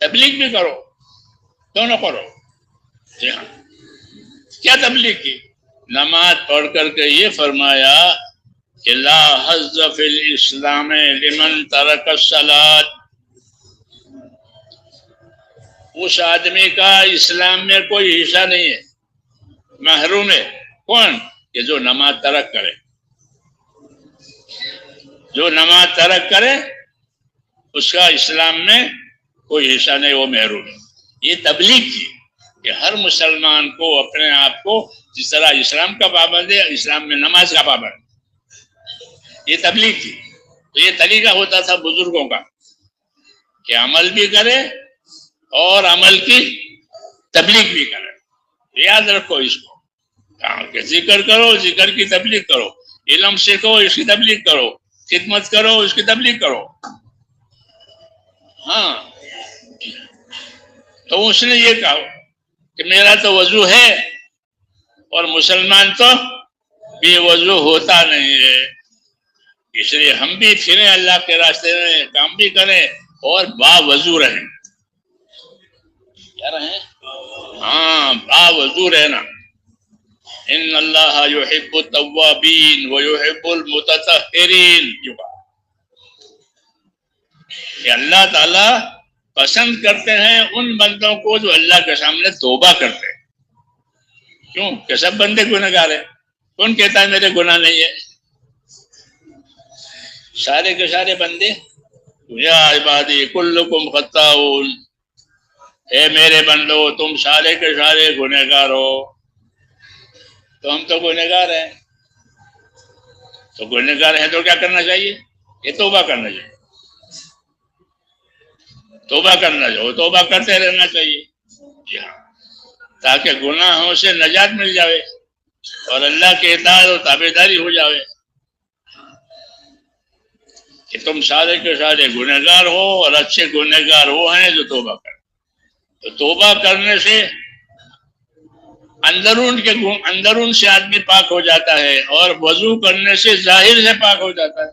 A: تبلیغ بھی کرو، دونوں کرو. جی ہاں. کیا تبلیغ کی؟ نماز پڑھ کر کے یہ فرمایا کہ لا حظ فی الاسلام لمن ترک الصلاۃ. اس آدمی کا اسلام میں کوئی حصہ نہیں ہے، محروم ہے۔ کون؟ کہ جو نماز ترک کرے، جو نماز ترک کرے اس کا اسلام میں کوئی حصہ نہیں، وہ محروم ہے۔ یہ تبلیغ تھی کہ ہر مسلمان کو اپنے آپ کو جس طرح اسلام کا پابند ہے، اسلام میں نماز کا پابند، یہ تبلیغ تھی۔ تو یہ طریقہ ہوتا تھا بزرگوں کا کہ عمل بھی کرے اور عمل کی تبلیغ بھی کرے۔ یاد رکھو اس کو کہ ذکر کرو، ذکر کی تبلیغ کرو، علم سیکھو، اس کی تبلیغ کرو، خدمت کرو، اس کی تبلیغ کرو۔ ہاں، تو اس نے یہ کہا کہ میرا تو وضو ہے اور مسلمان تو بے وضو ہوتا نہیں ہے، اس لیے ہم بھی پھریں اللہ کے راستے میں، کام بھی کریں اور با وضو رہیں۔ کیا رہیں؟ ہاں، با وضو رہنا۔ ان اللہ یحب التوابین ویحب المتطہرین، کہ اللہ تعالی پسند کرتے ہیں ان بندوں کو جو اللہ کے سامنے توبہ کرتے ہیں۔ کیوں کہ سب بندے گنہگار ہیں، کون کہتا ہے میرے گناہ نہیں ہے؟ سارے کے سارے بندے، یا عبادی کلکم خطاؤن، اے میرے بندو تم سارے کے سارے گنہگار ہو۔ تو ہم تو گنہگار ہیں، تو گنہگار ہیں تو کیا کرنا چاہیے؟ یہ توبہ کرنا چاہیے، توبہ کرنا چاہیے، توبہ کرتے رہنا چاہیے، جی ہاں، تاکہ گناہوں سے نجات مل جائے اور اللہ کے اطاعت و تابعداری ہو جائے۔ کہ تم سارے کے سارے گنہگار ہو اور اچھے گنہگار وہ ہیں جو توبہ کریں۔ تو توبہ کرنے سے اندرون سے آدمی پاک ہو جاتا ہے اور وضو کرنے سے ظاہر سے پاک ہو جاتا ہے۔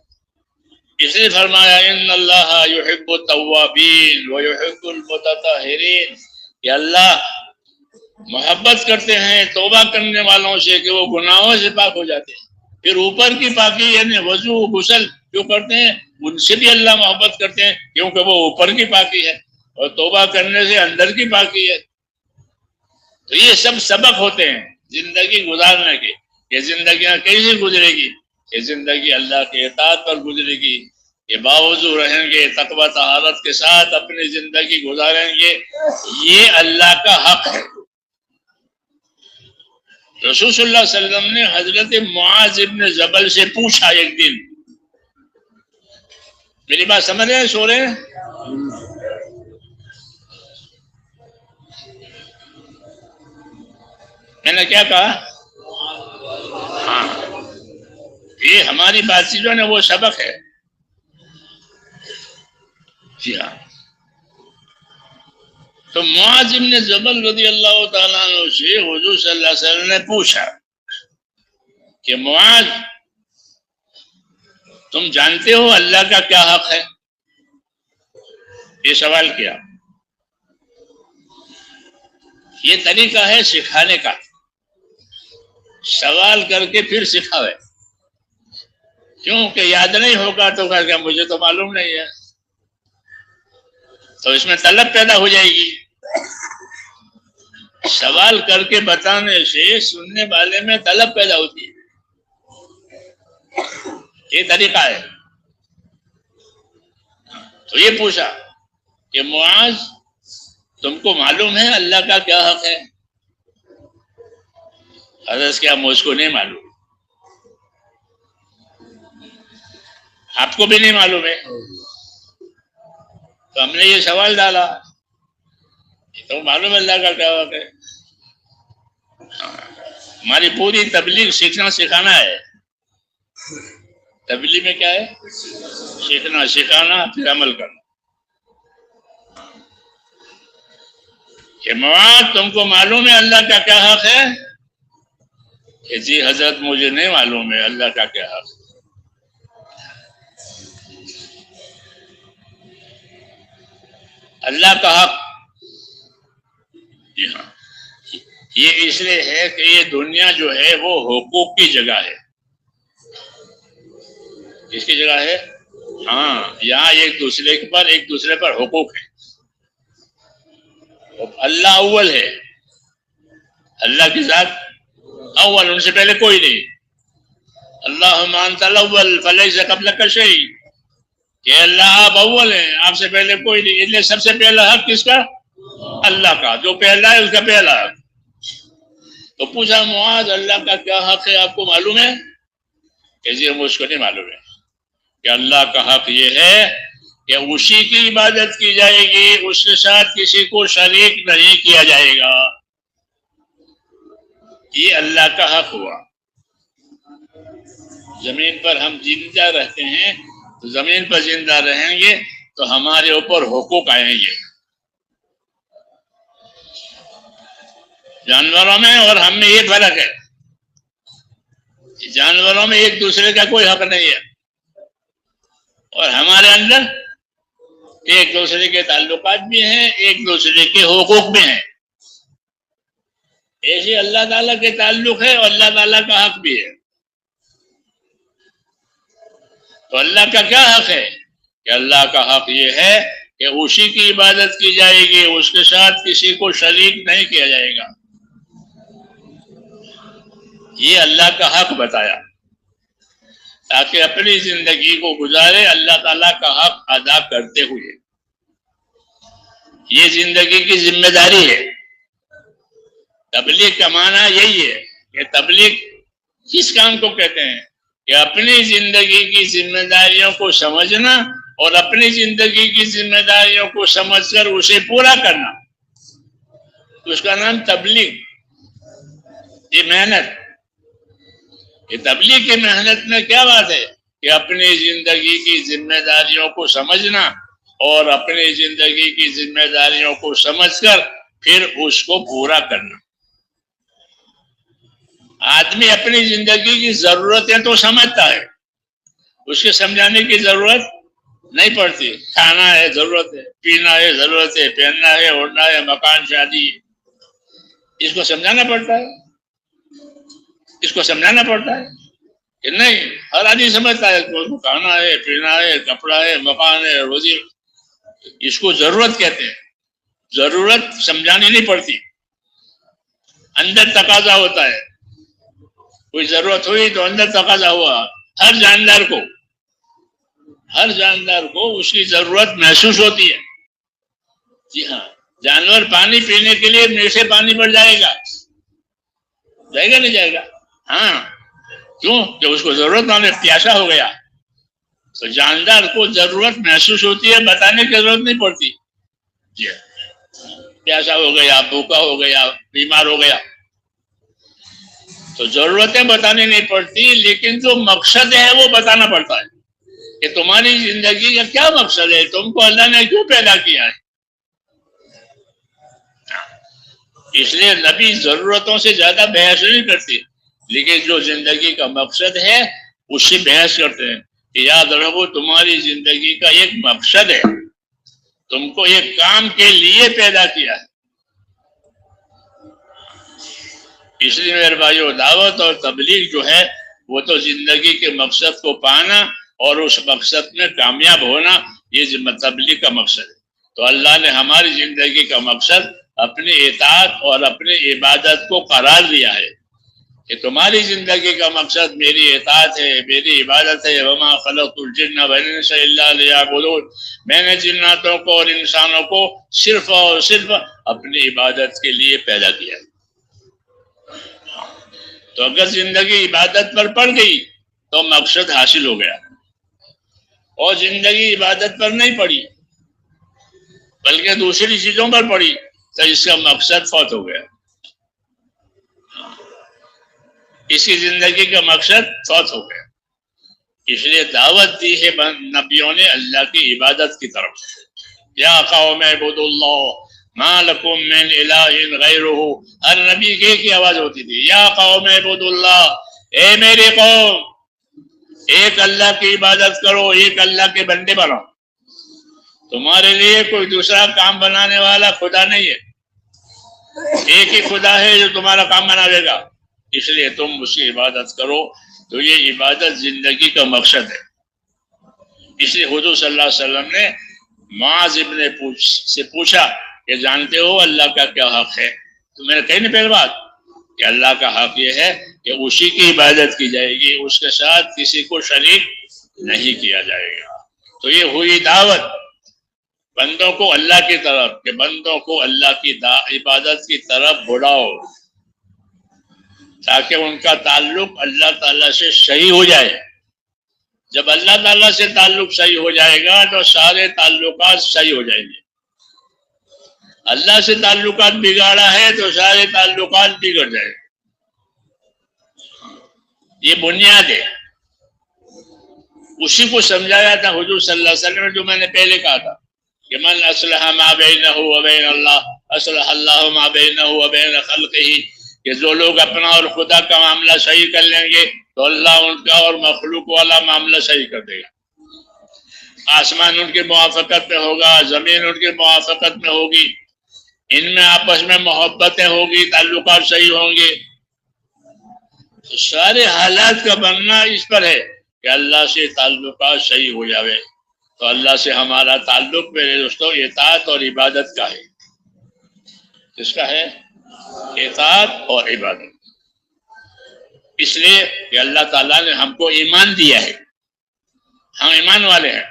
A: اس لیے فرمایا ان اللہ یحب التوابین ویحب المتطہرین، کہ اللہ محبت کرتے ہیں توبہ کرنے والوں سے کہ وہ گناہوں سے پاک ہو جاتے ہیں۔ پھر اوپر کی پاکی یعنی وضو غسل جو کرتے ہیں ان سے بھی اللہ محبت کرتے ہیں، کیونکہ وہ اوپر کی پاکی ہے، اور توبہ کرنے سے اندر کی پاکی ہے۔ تو یہ سب سبق ہوتے ہیں زندگی گزارنے کے، کہ زندگیاں کیسے گزرے گی، کہ زندگی اللہ کے اطاعت پر گزرے گی، کہ باوضو رہیں گے، تقوی طہارت کے ساتھ اپنی زندگی گزاریں گے، یہ اللہ کا حق ہے۔ رسول صلی اللہ علیہ وسلم نے حضرت معاذ ابن جبل سے پوچھا ایک دن، میری بات سمجھ رہے ہیں؟ سو رہے ہیں؟ میں نے کیا کہا؟ ہاں، یہ ہماری بات چیزوں نے وہ سبق ہے، جی ہاں۔ تو معاذ بن جبل رضی اللہ تعالیٰ عنہ سے حضور صلی اللہ علیہ وسلم نے پوچھا کہ معاذ تم جانتے ہو اللہ کا کیا حق ہے؟ یہ سوال کیا۔ یہ طریقہ ہے سکھانے کا، سوال کر کے پھر سکھاوے، کیونکہ یاد نہیں ہوگا تو کہا کہ مجھے تو معلوم نہیں ہے، تو اس میں طلب پیدا ہو جائے گی۔ سوال کر کے بتانے سے سننے والے میں طلب پیدا ہوتی ہے، یہ طریقہ ہے۔ تو یہ پوچھا کہ معاذ تم کو معلوم ہے اللہ کا کیا حق ہے؟ حضرت کیا مجھ کو نہیں معلوم، آپ کو بھی نہیں معلوم ہے؟ تو ہم نے یہ سوال ڈالا، تو معلوم ہے اللہ کا کیا حق ہے؟ ہماری پوری تبلیغ سیکھنا سکھانا ہے۔ تبلیغ میں کیا ہے؟ سیکھنا سکھانا پھر عمل کرنا۔ کہ معاذ تم کو معلوم ہے اللہ کا کیا حق ہے؟ کہ جی حضرت مجھے نہیں معلوم ہے اللہ کا کیا حق ہے۔ اللہ کا حق، جی ہاں، یہ اس لیے ہے کہ یہ دنیا جو ہے وہ حقوق کی جگہ ہے۔ کس کی جگہ ہے؟ ہاں، یہاں ایک دوسرے پر حقوق ہے۔ اللہ اول ہے، اللہ کی ذات اول، ان سے پہلے کوئی نہیں. اللہم انت الاول فلیس قبلک شیء، کہ اللہ آپ اول ہیں، آپ سے پہلے کوئی نہیں، اس لیے سب سے پہلا حق کس کا؟ اللہ کا. جو پہلا ہے اس کا پہلا حق. تو پوچھا معاذ اللہ کا کیا حق ہے آپ کو معلوم ہے؟ کہ جی مجھ کو نہیں معلوم ہے. کہ اللہ کا حق یہ ہے کہ اسی کی عبادت کی جائے گی، اس کے ساتھ کسی کو شریک نہیں کیا جائے گا. یہ اللہ کا حق ہوا. زمین پر ہم زندہ رہتے ہیں تو زمین پر زندہ رہیں گے تو ہمارے اوپر حقوق آئیں گے. جانوروں میں اور ہم میں یہ فرق ہے، جانوروں میں ایک دوسرے کا کوئی حق نہیں ہے، اور ہمارے اندر ایک دوسرے کے تعلقات بھی ہیں، ایک دوسرے کے حقوق بھی ہیں. ایسے اللہ تعالیٰ کے تعلق ہے اور اللہ تعالیٰ کا حق بھی ہے. تو اللہ کا کیا حق ہے؟ کہ اللہ کا حق یہ ہے کہ اسی کی عبادت کی جائے گی، اس کے ساتھ کسی کو شریک نہیں کیا جائے گا. یہ اللہ کا حق بتایا تاکہ اپنی زندگی کو گزارے اللہ تعالیٰ کا حق ادا کرتے ہوئے. یہ زندگی کی ذمہ داری ہے. تبلیغ کا معنی یہی ہے کہ تبلیغ کس کام کو کہتے ہیں؟ کہ اپنی زندگی کی ذمہ داریوں کو سمجھنا اور اپنی زندگی کی ذمہ داریوں کو سمجھ کر اسے پورا کرنا، اس کا نام تبلیغ. یہ محنت، یہ تبلیغ کی محنت میں کیا بات ہے؟ کہ اپنی زندگی کی ذمہ داریوں کو سمجھنا اور اپنی زندگی کی ذمہ داریوں کو سمجھ کر پھر اس کو پورا کرنا. آدمی اپنی زندگی کی ضرورتیں تو سمجھتا ہے، اس کے سمجھانے کی ضرورت نہیں پڑتی. کھانا ہے ضرورت ہے، پینا ہے ضرورت ہے، پہننا ہے، اوڑھنا ہے، مکان شادی ہے، اس کو سمجھانا پڑتا ہے. اس کو سمجھانا پڑتا ہے کہ نہیں، ہر آدمی سمجھتا ہے کہ اس کو کھانا ہے، پینا ہے، کپڑا ہے، مکان ہے، روزی. اس کو ضرورت کہتے ہیں. ضرورت سمجھانی نہیں پڑتی، اندر تقاضا ہوتا ہے. کوئی ضرورت ہوئی تو اندر تقاضا ہوا. ہر جاندار کو اس کی ضرورت محسوس ہوتی ہے. جی ہاں، جانور پانی پینے کے لیے میٹھے پانی پر جائے گا نہیں جائے گا؟ ہاں، کیوں؟ کہ اس کو ضرورت نہ، پیاسا ہو گیا. تو جاندار کو ضرورت محسوس ہوتی ہے، بتانے کی ضرورت نہیں پڑتی. جی پیاسا ہو گیا، بھوکا ہو گیا، بیمار ہو گیا، تو ضرورتیں بتانی نہیں پڑتی، لیکن جو مقصد ہے وہ بتانا پڑتا ہے کہ تمہاری زندگی کا کیا مقصد ہے، تم کو اللہ نے کیوں پیدا کیا ہے. اس لیے نبی ضرورتوں سے زیادہ بحث نہیں کرتے، لیکن جو زندگی کا مقصد ہے اس سے بحث کرتے ہیں کہ یاد رکھو تمہاری زندگی کا ایک مقصد ہے، تم کو ایک کام کے لیے پیدا کیا ہے. اس لیے میرے بھائیو، دعوت اور تبلیغ جو ہے وہ تو زندگی کے مقصد کو پانا اور اس مقصد میں کامیاب ہونا، یہ تبلیغ کا مقصد ہے. تو اللہ نے ہماری زندگی کا مقصد اپنی اطاعت اور اپنی عبادت کو قرار دیا ہے کہ تمہاری زندگی کا مقصد میری اطاعت ہے، میری عبادت ہے. وما خلقت الجن والانس الا لیعبدون، میں نے جناتوں کو اور انسانوں کو صرف اور صرف اپنی عبادت کے لیے پیدا کیا ہے. تو اگر زندگی عبادت پر پڑ گئی تو مقصد حاصل ہو گیا، اور زندگی عبادت پر نہیں پڑی بلکہ دوسری چیزوں پر پڑی تو اس کا مقصد فوت ہو گیا. اس کی زندگی کا مقصد فوت ہو گیا. اس لیے دعوت دی ہے نبیوں نے اللہ کی عبادت کی طرف. یا قوم اعبدوا اللہ ما لکم من الہ غیرہ. ہر نبی کی ایک ہی آواز ہوتی تھی، یا قوم اعبدوا اللہ، اے میری قوم ایک اللہ کی عبادت کرو، ایک اللہ کے بندے بنو. تمہارے لیے کوئی دوسرا کام بنانے والا خدا نہیں ہے، ایک ہی خدا ہے جو تمہارا کام بناوے گا. اس لیے تم اس کی عبادت کرو. تو یہ عبادت زندگی کا مقصد ہے. اس لیے حضور صلی اللہ علیہ وسلم نے معاذ سے پوچھا کہ جانتے ہو اللہ کا کیا حق ہے؟ تو میں نے کہی نا پہلی بات کہ اللہ کا حق یہ ہے کہ اسی کی عبادت کی جائے گی، اس کے ساتھ کسی کو شریک نہیں کیا جائے گا۔ تو یہ ہوئی دعوت بندوں کو اللہ کی طرف، کہ بندوں کو اللہ کی عبادت کی طرف بلاؤ تاکہ ان کا تعلق اللہ تعالیٰ سے صحیح ہو جائے۔ جب اللہ تعالیٰ سے تعلق صحیح ہو جائے گا تو سارے تعلقات صحیح ہو جائیں گے۔ اللہ سے تعلقات بگاڑا ہے تو سارے تعلقات بگڑ جائیں گے۔ یہ بنیاد ہے، اسی کو سمجھایا تھا حضور صلی اللہ علیہ وسلم نے، جو میں نے پہلے کہا تھا کہ من اصلح ما بینہ وبین اللہ اصلح اللہ ما بینہ وبین خلقہ، کہ جو لوگ اپنا اور خدا کا معاملہ صحیح کر لیں گے تو اللہ ان کا اور مخلوق والا معاملہ صحیح کر دے گا۔ آسمان ان کی موافقت میں ہوگا، زمین ان کی موافقت میں ہوگی، ان میں آپس میں محبتیں ہوگی، تعلقات صحیح ہوں گے۔ تو سارے حالات کا بننا اس پر ہے کہ اللہ سے تعلقات صحیح ہو جاوے۔ تو اللہ سے ہمارا تعلق میرے دوستوں اطاعت اور عبادت کا ہے۔ کس کا ہے؟ اطاعت اور عبادت۔ اس لیے کہ اللہ تعالیٰ نے ہم کو ایمان دیا ہے، ہم ایمان والے ہیں،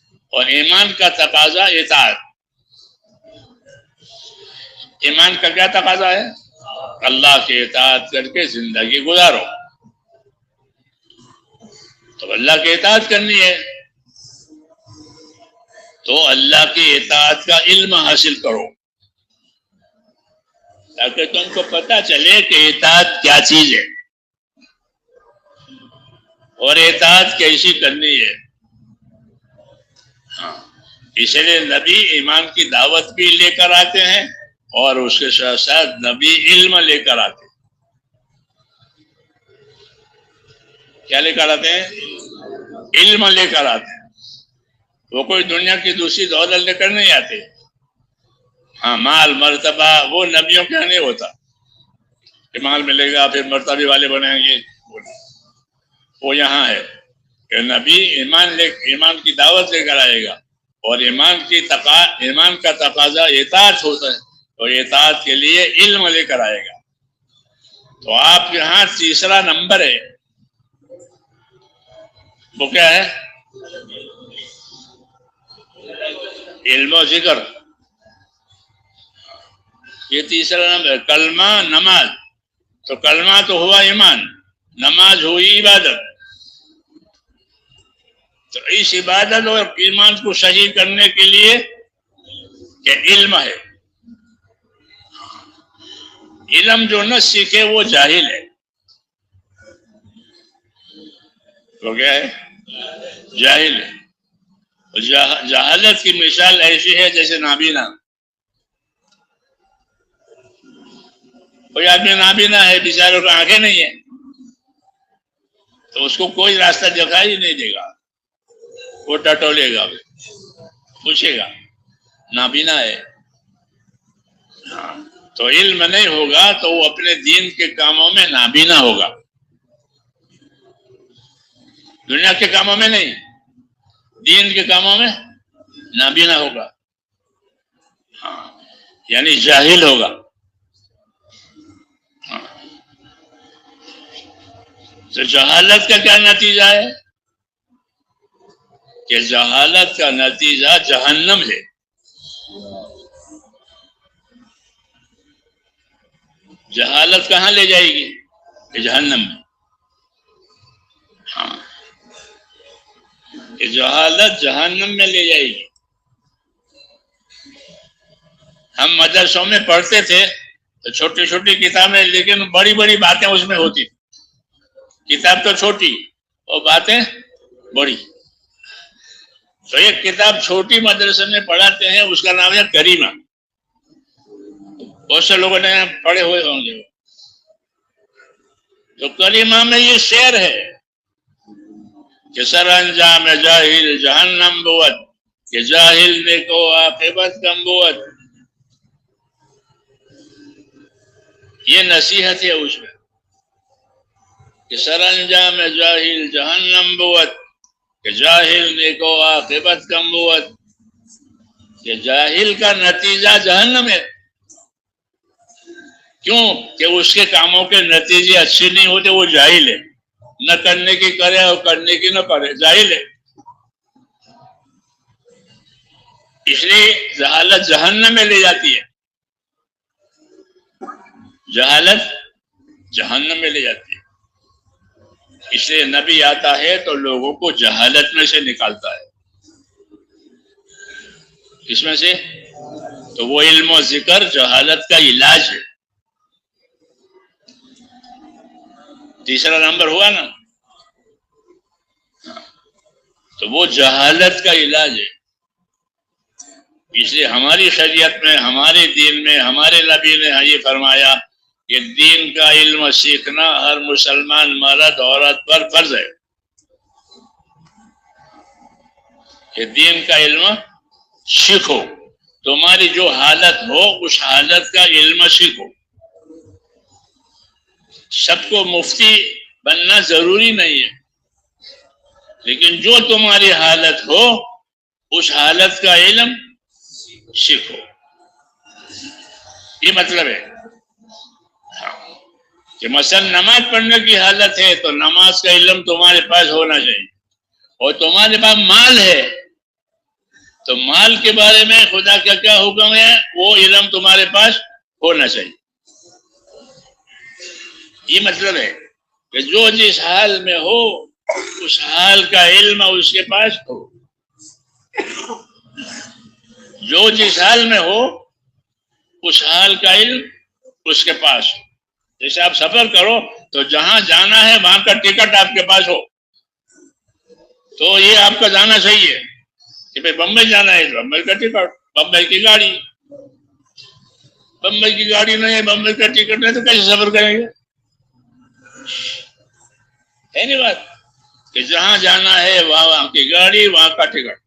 A: اور ایمان کا تقاضا اطاعت۔ ایمان کا کیا تقاضا ہے؟ اللہ کی اطاعت کر کے زندگی گزارو۔ تو اللہ کی اطاعت کرنی ہے تو اللہ کی اطاعت کا علم حاصل کرو تاکہ تم کو پتہ چلے کہ اطاعت کیا چیز ہے اور اطاعت کیسی کرنی ہے۔ ہاں، اس لیے نبی ایمان کی دعوت بھی لے کر آتے ہیں اور اس کے ساتھ ساتھ نبی علم لے کر آتے ہیں۔ کیا لے کر آتے ہیں؟ علم لے کر آتے ہیں۔ وہ کوئی دنیا کی دوسری دولت لے کر نہیں آتے۔ ہاں، مال مرتبہ وہ نبیوں کے یہاں نہیں ہوتا کہ مال ملے گا پھر مرتبے والے بنیں گے۔ وہ یہاں ہے کہ نبی ایمان کی دعوت لے کر آئے گا، اور ایمان کا تقاضا اطاعت ہوتا ہے، اور اطاعت کے لیے علم لے کر آئے گا۔ تو آپ یہاں تیسرا نمبر ہے، وہ کیا ہے؟ علم و ذکر۔ یہ تیسرا نمبر، کلمہ نماز۔ تو کلمہ تو ہوا ایمان، نماز ہوئی عبادت۔ تو اس عبادت اور ایمان کو صحیح کرنے کے لیے کہ علم ہے۔ علم جو نہ سیکھے وہ جاہل ہے۔ تو کیا ہے؟ جاہل ہے۔ جہالت کی مثال ایسی ہے جیسے نابینا۔ کوئی آدمی نابینا ہے، بیچارے کو آنکھیں نہیں ہے، تو اس کو کوئی راستہ دکھائی نہیں دے گا، وہ ٹٹولے گا، پوچھے گا، نابینا ہے۔ ہاں، تو علم نہیں ہوگا تو وہ اپنے دین کے کاموں میں نابینا ہوگا، دنیا کے کاموں میں نہیں، دین کے کاموں میں نابینا ہوگا۔ ہاں، یعنی جاہل ہوگا۔ تو جہالت کا کیا نتیجہ ہے؟ کہ جہالت کا نتیجہ جہنم ہے۔ جہالت کہاں لے جائے گی؟ کہ جہنم میں۔ ہاں، کہ جہالت جہنم میں لے جائے گی۔ ہم مدرسوں میں پڑھتے تھے تو چھوٹی چھوٹی کتابیں، لیکن بڑی بڑی باتیں اس میں ہوتی تھی۔ کتاب تو چھوٹی اور باتیں بڑی۔ تو ایک کتاب چھوٹی مدرسے میں پڑھاتے ہیں، اس کا نام ہے کریمہ۔ بہت سے لوگوں نے پڑھے ہوئے ہوں گے۔ تو کریمہ میں یہ شعر ہے کہ سر انجام جاہل جہنم بود، کہ جاہل دیکھو عاقبت کم بود۔ یہ نصیحت ہے اس میں کہ سر انجام جاہل جہنم بود، کہ جاہل دیکھو عاقبت کم بود۔ کہ جاہل کا نتیجہ جہنم ہے. کیوں کہ اس کے کاموں کے نتیجے اچھے نہیں ہوتے، وہ جاہل ہے. نہ کرنے کی کرے اور کرنے کی نہ کرے، جاہل ہے. اس لیے جہالت جہنم میں لے جاتی ہے. جہالت جہنم میں لے جاتی ہے. اس لیے نبی آتا ہے تو لوگوں کو جہالت میں سے نکالتا ہے. کس میں سے؟ تو وہ علم و ذکر جہالت کا علاج ہے. تیسرا نمبر ہوا نا. تو وہ جہالت کا علاج ہے. اس لیے ہماری شریعت میں، ہمارے دین میں، ہمارے نبی نے یہ فرمایا کہ دین کا علم سیکھنا ہر مسلمان مرد عورت پر فرض ہے. کہ دین کا علم سیکھو، تمہاری جو حالت ہو اس حالت کا علم سیکھو. سب کو مفتی بننا ضروری نہیں ہے، لیکن جو تمہاری حالت ہو اس حالت کا علم سیکھو. یہ مطلب ہے کہ مثلا نماز پڑھنے کی حالت ہے تو نماز کا علم تمہارے پاس ہونا چاہیے. اور تمہارے پاس مال ہے تو مال کے بارے میں خدا کا کیا حکم ہے وہ علم تمہارے پاس ہونا چاہیے. یہ مطلب ہے کہ جو جس حال میں ہو اس حال کا علم اس کے پاس ہو. جو جس حال میں ہو اس حال کا علم اس کے پاس ہو. جیسے آپ سفر کرو تو جہاں جانا ہے وہاں کا ٹکٹ آپ کے پاس ہو تو یہ آپ کا جانا صحیح ہے. کہ بھائی بمبئی جانا ہے تو بمبئی کا ٹکٹ، بمبئی کی گاڑی. بمبئی کی گاڑی نہیں ہے، بمبئی کا ٹکٹ نہیں، تو کیسے سفر کریں گے؟ ہے نہیں بات کہ جہاں جانا ہے وہاں کی گاڑی، وہاں کا ٹکٹ.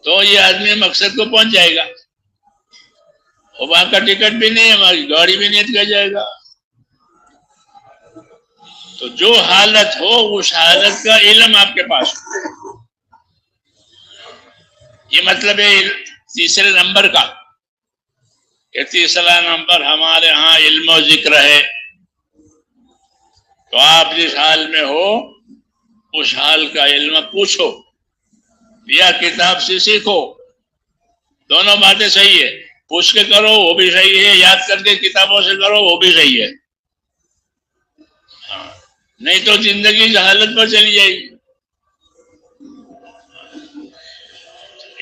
A: تو یہ آدمی مقصد کو پہنچ جائے گا. اور وہاں کا ٹکٹ بھی نہیں ہے، وہاں کی گاڑی بھی نہیں کیا جائے گا. تو جو حالت ہو اس حالت کا علم آپ کے پاس ہو. یہ مطلب ہے تیسرے نمبر کا. کہ تیسرا نمبر ہمارے ہاں علم و ذکر ہے. تو آپ جس حال میں ہو اس حال کا علم پوچھو یا کتاب سے سیکھو. دونوں باتیں صحیح ہے. پوچھ کے کرو وہ بھی صحیح ہے، یاد کر کے کتابوں سے کرو وہ بھی صحیح ہے. نہیں تو زندگی جہالت پر چلی جائے گی.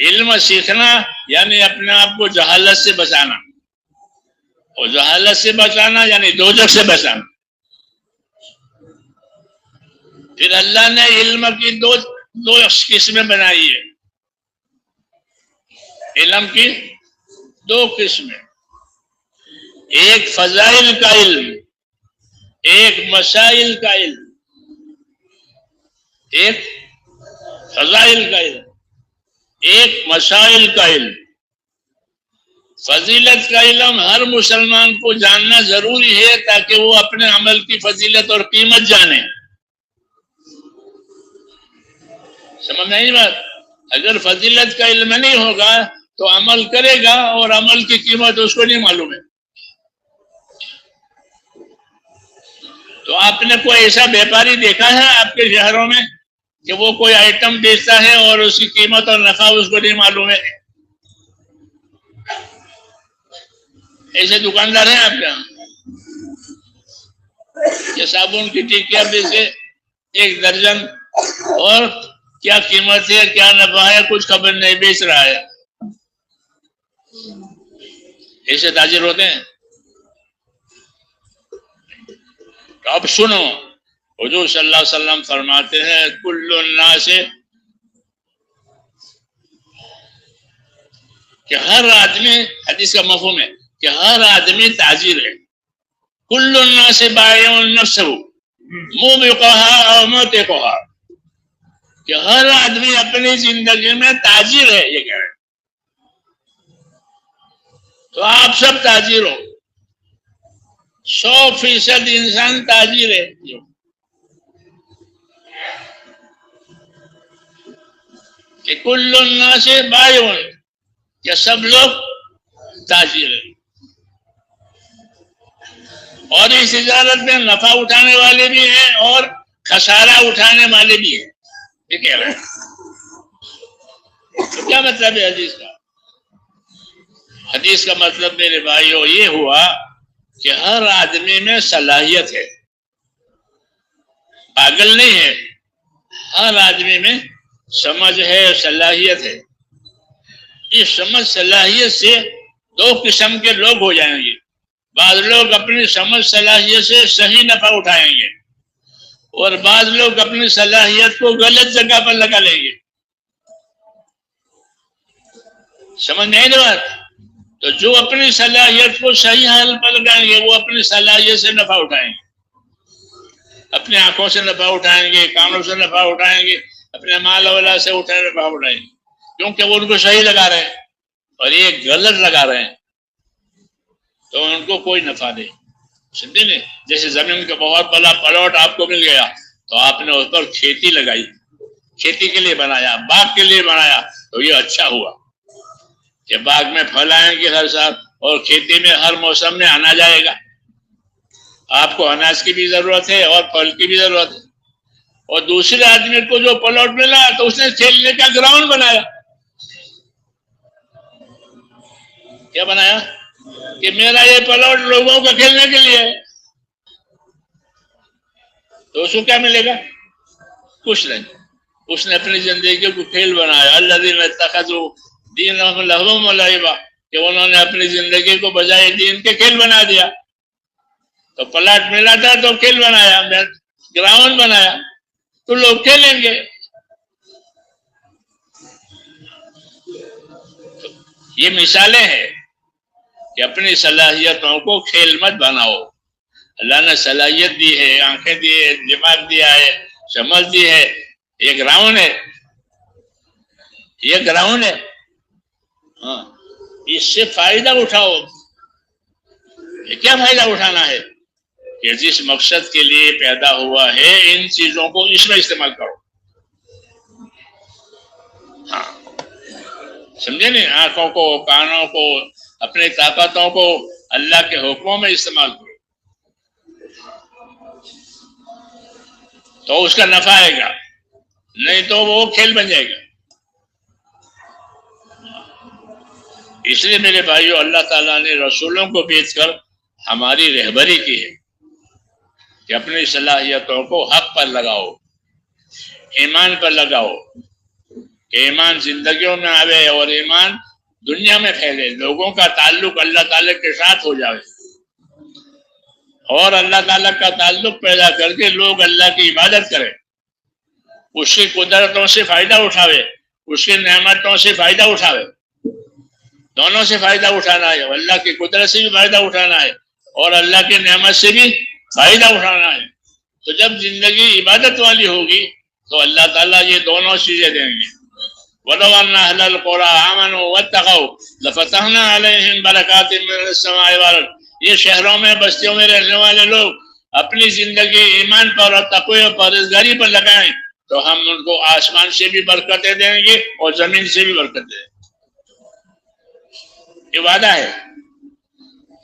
A: علم سیکھنا یعنی اپنے آپ کو جہالت سے بچانا، اور جہالت سے بچانا یعنی دوزخ سے بچانا. پھر اللہ نے علم کی دو قسمیں بنائی ہے. علم کی دو قسمیں، ایک فضائل کا علم، ایک مسائل کا علم. ایک فضائل کا علم، ایک مسائل کا علم. فضیلت کا علم ہر مسلمان کو جاننا ضروری ہے تاکہ وہ اپنے عمل کی فضیلت اور قیمت جانے. سمجھ میں نہیں بات؟ اگر فضیلت کا علم نہیں ہوگا تو عمل کرے گا اور عمل کی قیمت اس کو نہیں معلوم ہے. تو آپ نے کوئی ایسا بیپاری دیکھا ہے آپ کے شہروں میں کہ وہ کوئی آئٹم بیچتا ہے اور اس کی قیمت اور نفع اس کو نہیں معلوم ہے؟ ایسے دکاندار ہیں آپ کے یہاں کہ صابن کی ٹکیاں بیچے 1 درجن اور کیا قیمت ہے کیا نفع ہے کچھ خبر نہیں، بیچ رہا ہے. ایسے تاجر ہوتے ہیں؟ تو اب سنو، حضور صلی اللہ علیہ وسلم فرماتے ہیں کل الناس، کہ ہر آدمی، حدیث کا مفہوم ہے کہ ہر آدمی تاجر ہے. کل الناس بائع نفسہ موبقھا او موتقھا، کہ ہر آدمی اپنی زندگی میں تاجر ہے. یہ کہہ رہے ہیں تو آپ سب تاجر ہو. 100% انسان تاجر ہے. کہ کل الناس بائع، کہ سب لوگ تاجر ہیں اور اس تجارت میں نفع اٹھانے والے بھی ہیں اور خسارہ اٹھانے والے بھی ہیں. یہ کہہ رہے ہیں. تو کیا مطلب ہے حدیث کا؟ حدیث کا مطلب میرے بھائیوں یہ ہوا کہ ہر آدمی میں صلاحیت ہے، پاگل نہیں ہے. ہر آدمی میں سمجھ ہے، صلاحیت ہے. اس سمجھ صلاحیت سے دو قسم کے لوگ ہو جائیں گے. بعض لوگ اپنی سمجھ صلاحیت سے صحیح نفع اٹھائیں گے اور بعض لوگ اپنی صلاحیت کو غلط جگہ پر لگا لیں گے. سمجھ میں آئی نا بات؟ تو جو اپنی صلاحیت کو صحیح حال پر لگائیں گے وہ اپنی صلاحیت سے نفع اٹھائیں گے، اپنے آنکھوں سے نفع اٹھائیں گے، کانوں سے نفع اٹھائیں گے، اپنے مال اولاد سے نفع اٹھائیں گے، کیونکہ وہ ان کو صحیح لگا رہے ہیں اور یہ غلط لگا رہے ہیں تو ان کو کوئی نفع نہیں. سمجھے نہیں؟ جیسے زمین کا بہت بڑا پلاٹ آپ کو مل گیا تو آپ نے اس پر کھیتی لگائی، کھیتی کے لیے بنایا، باغ کے لیے بنایا، تو یہ اچھا ہوا کہ باغ میں پھل آئیں گے ہر سال اور کھیتی میں ہر موسم میں اناج آئے گا. آپ کو اناج کی بھی ضرورت ہے اور پھل کی بھی ضرورت ہے. اور دوسرے آدمی کو جو پلاٹ ملا تو اس نے کھیلنے کا گراؤنڈ بنایا. کیا بنایا؟ کہ میرا یہ پلاٹ لوگوں کا کھیلنے کے لیے ہے. تو اس کو کیا ملے گا؟ کچھ نہیں. اس نے اپنی زندگی کو کھیل بنایا. الذین اتخذوا دینہم لہوا ولعبا، کہ انہوں نے اپنی زندگی کو بجائے دین کے کھیل بنا دیا. تو پلاٹ ملا تھا تو کھیل بنایا، گراؤنڈ بنایا تو لوگ کھیلیں گے. یہ مثالیں ہیں کہ اپنی صلاحیتوں کو کھیل مت بناؤ. اللہ نے صلاحیت دی ہے، آنکھیں دی ہے، دماغ دیا ہے، سمجھ دی ہے. یہ گراؤنڈ ہے، یہ گراؤنڈ ہے. ہاں، اس سے فائدہ اٹھاؤ. یہ کیا فائدہ اٹھانا ہے؟ کہ جس مقصد کے لیے پیدا ہوا ہے ان چیزوں کو اس میں استعمال کرو. ہاں، سمجھے نہیں؟ آنکھوں کو، کانوں کو، اپنے طاقتوں کو اللہ کے حکموں میں استعمال کرو تو اس کا نفع آئے گا، نہیں تو وہ کھیل بن جائے گا. اس لیے میرے بھائیو اللہ تعالیٰ نے رسولوں کو بھیج کر ہماری رہبری کی ہے کہ اپنی صلاحیتوں کو حق پر لگاؤ، ایمان پر لگاؤ، کہ ایمان زندگیوں میں آوے اور ایمان دنیا میں پھیلے، لوگوں کا تعلق اللہ تعالیٰ کے ساتھ ہو جائے اور اللہ تعالیٰ کا تعلق پیدا کر کے لوگ اللہ کی عبادت کریں، اس کی قدرتوں سے فائدہ اٹھاوے، اس کی نعمتوں سے فائدہ اٹھاوے. دونوں سے فائدہ اٹھانا ہے، اللہ کی قدرت سے بھی فائدہ اٹھانا ہے اور اللہ کی نعمت سے بھی فائدہ اٹھانا ہے. تو جب زندگی عبادت والی ہوگی تو اللہ تعالیٰ یہ دونوں چیزیں دیں گے. وَلَوْ أَنَّ أَهْلَ الْقُرَىٰ آمَنُوا وَاتَّقَوْا لَفَتَحْنَا عَلَيْهِمْ بَرَكَاتٍ مِّنَ السَّمَاءِ وَالْأَرْضِ. یہ شہروں میں، بستیوں میں رہنے والے لوگ اپنی زندگی ایمان پر اور تقوی اور پرہیزگاری پر لگائیں تو ہم ان کو آسمان سے بھی برکتیں دیں گے اور زمین سے بھی برکتیں دیں گے. یہ وعدہ ہے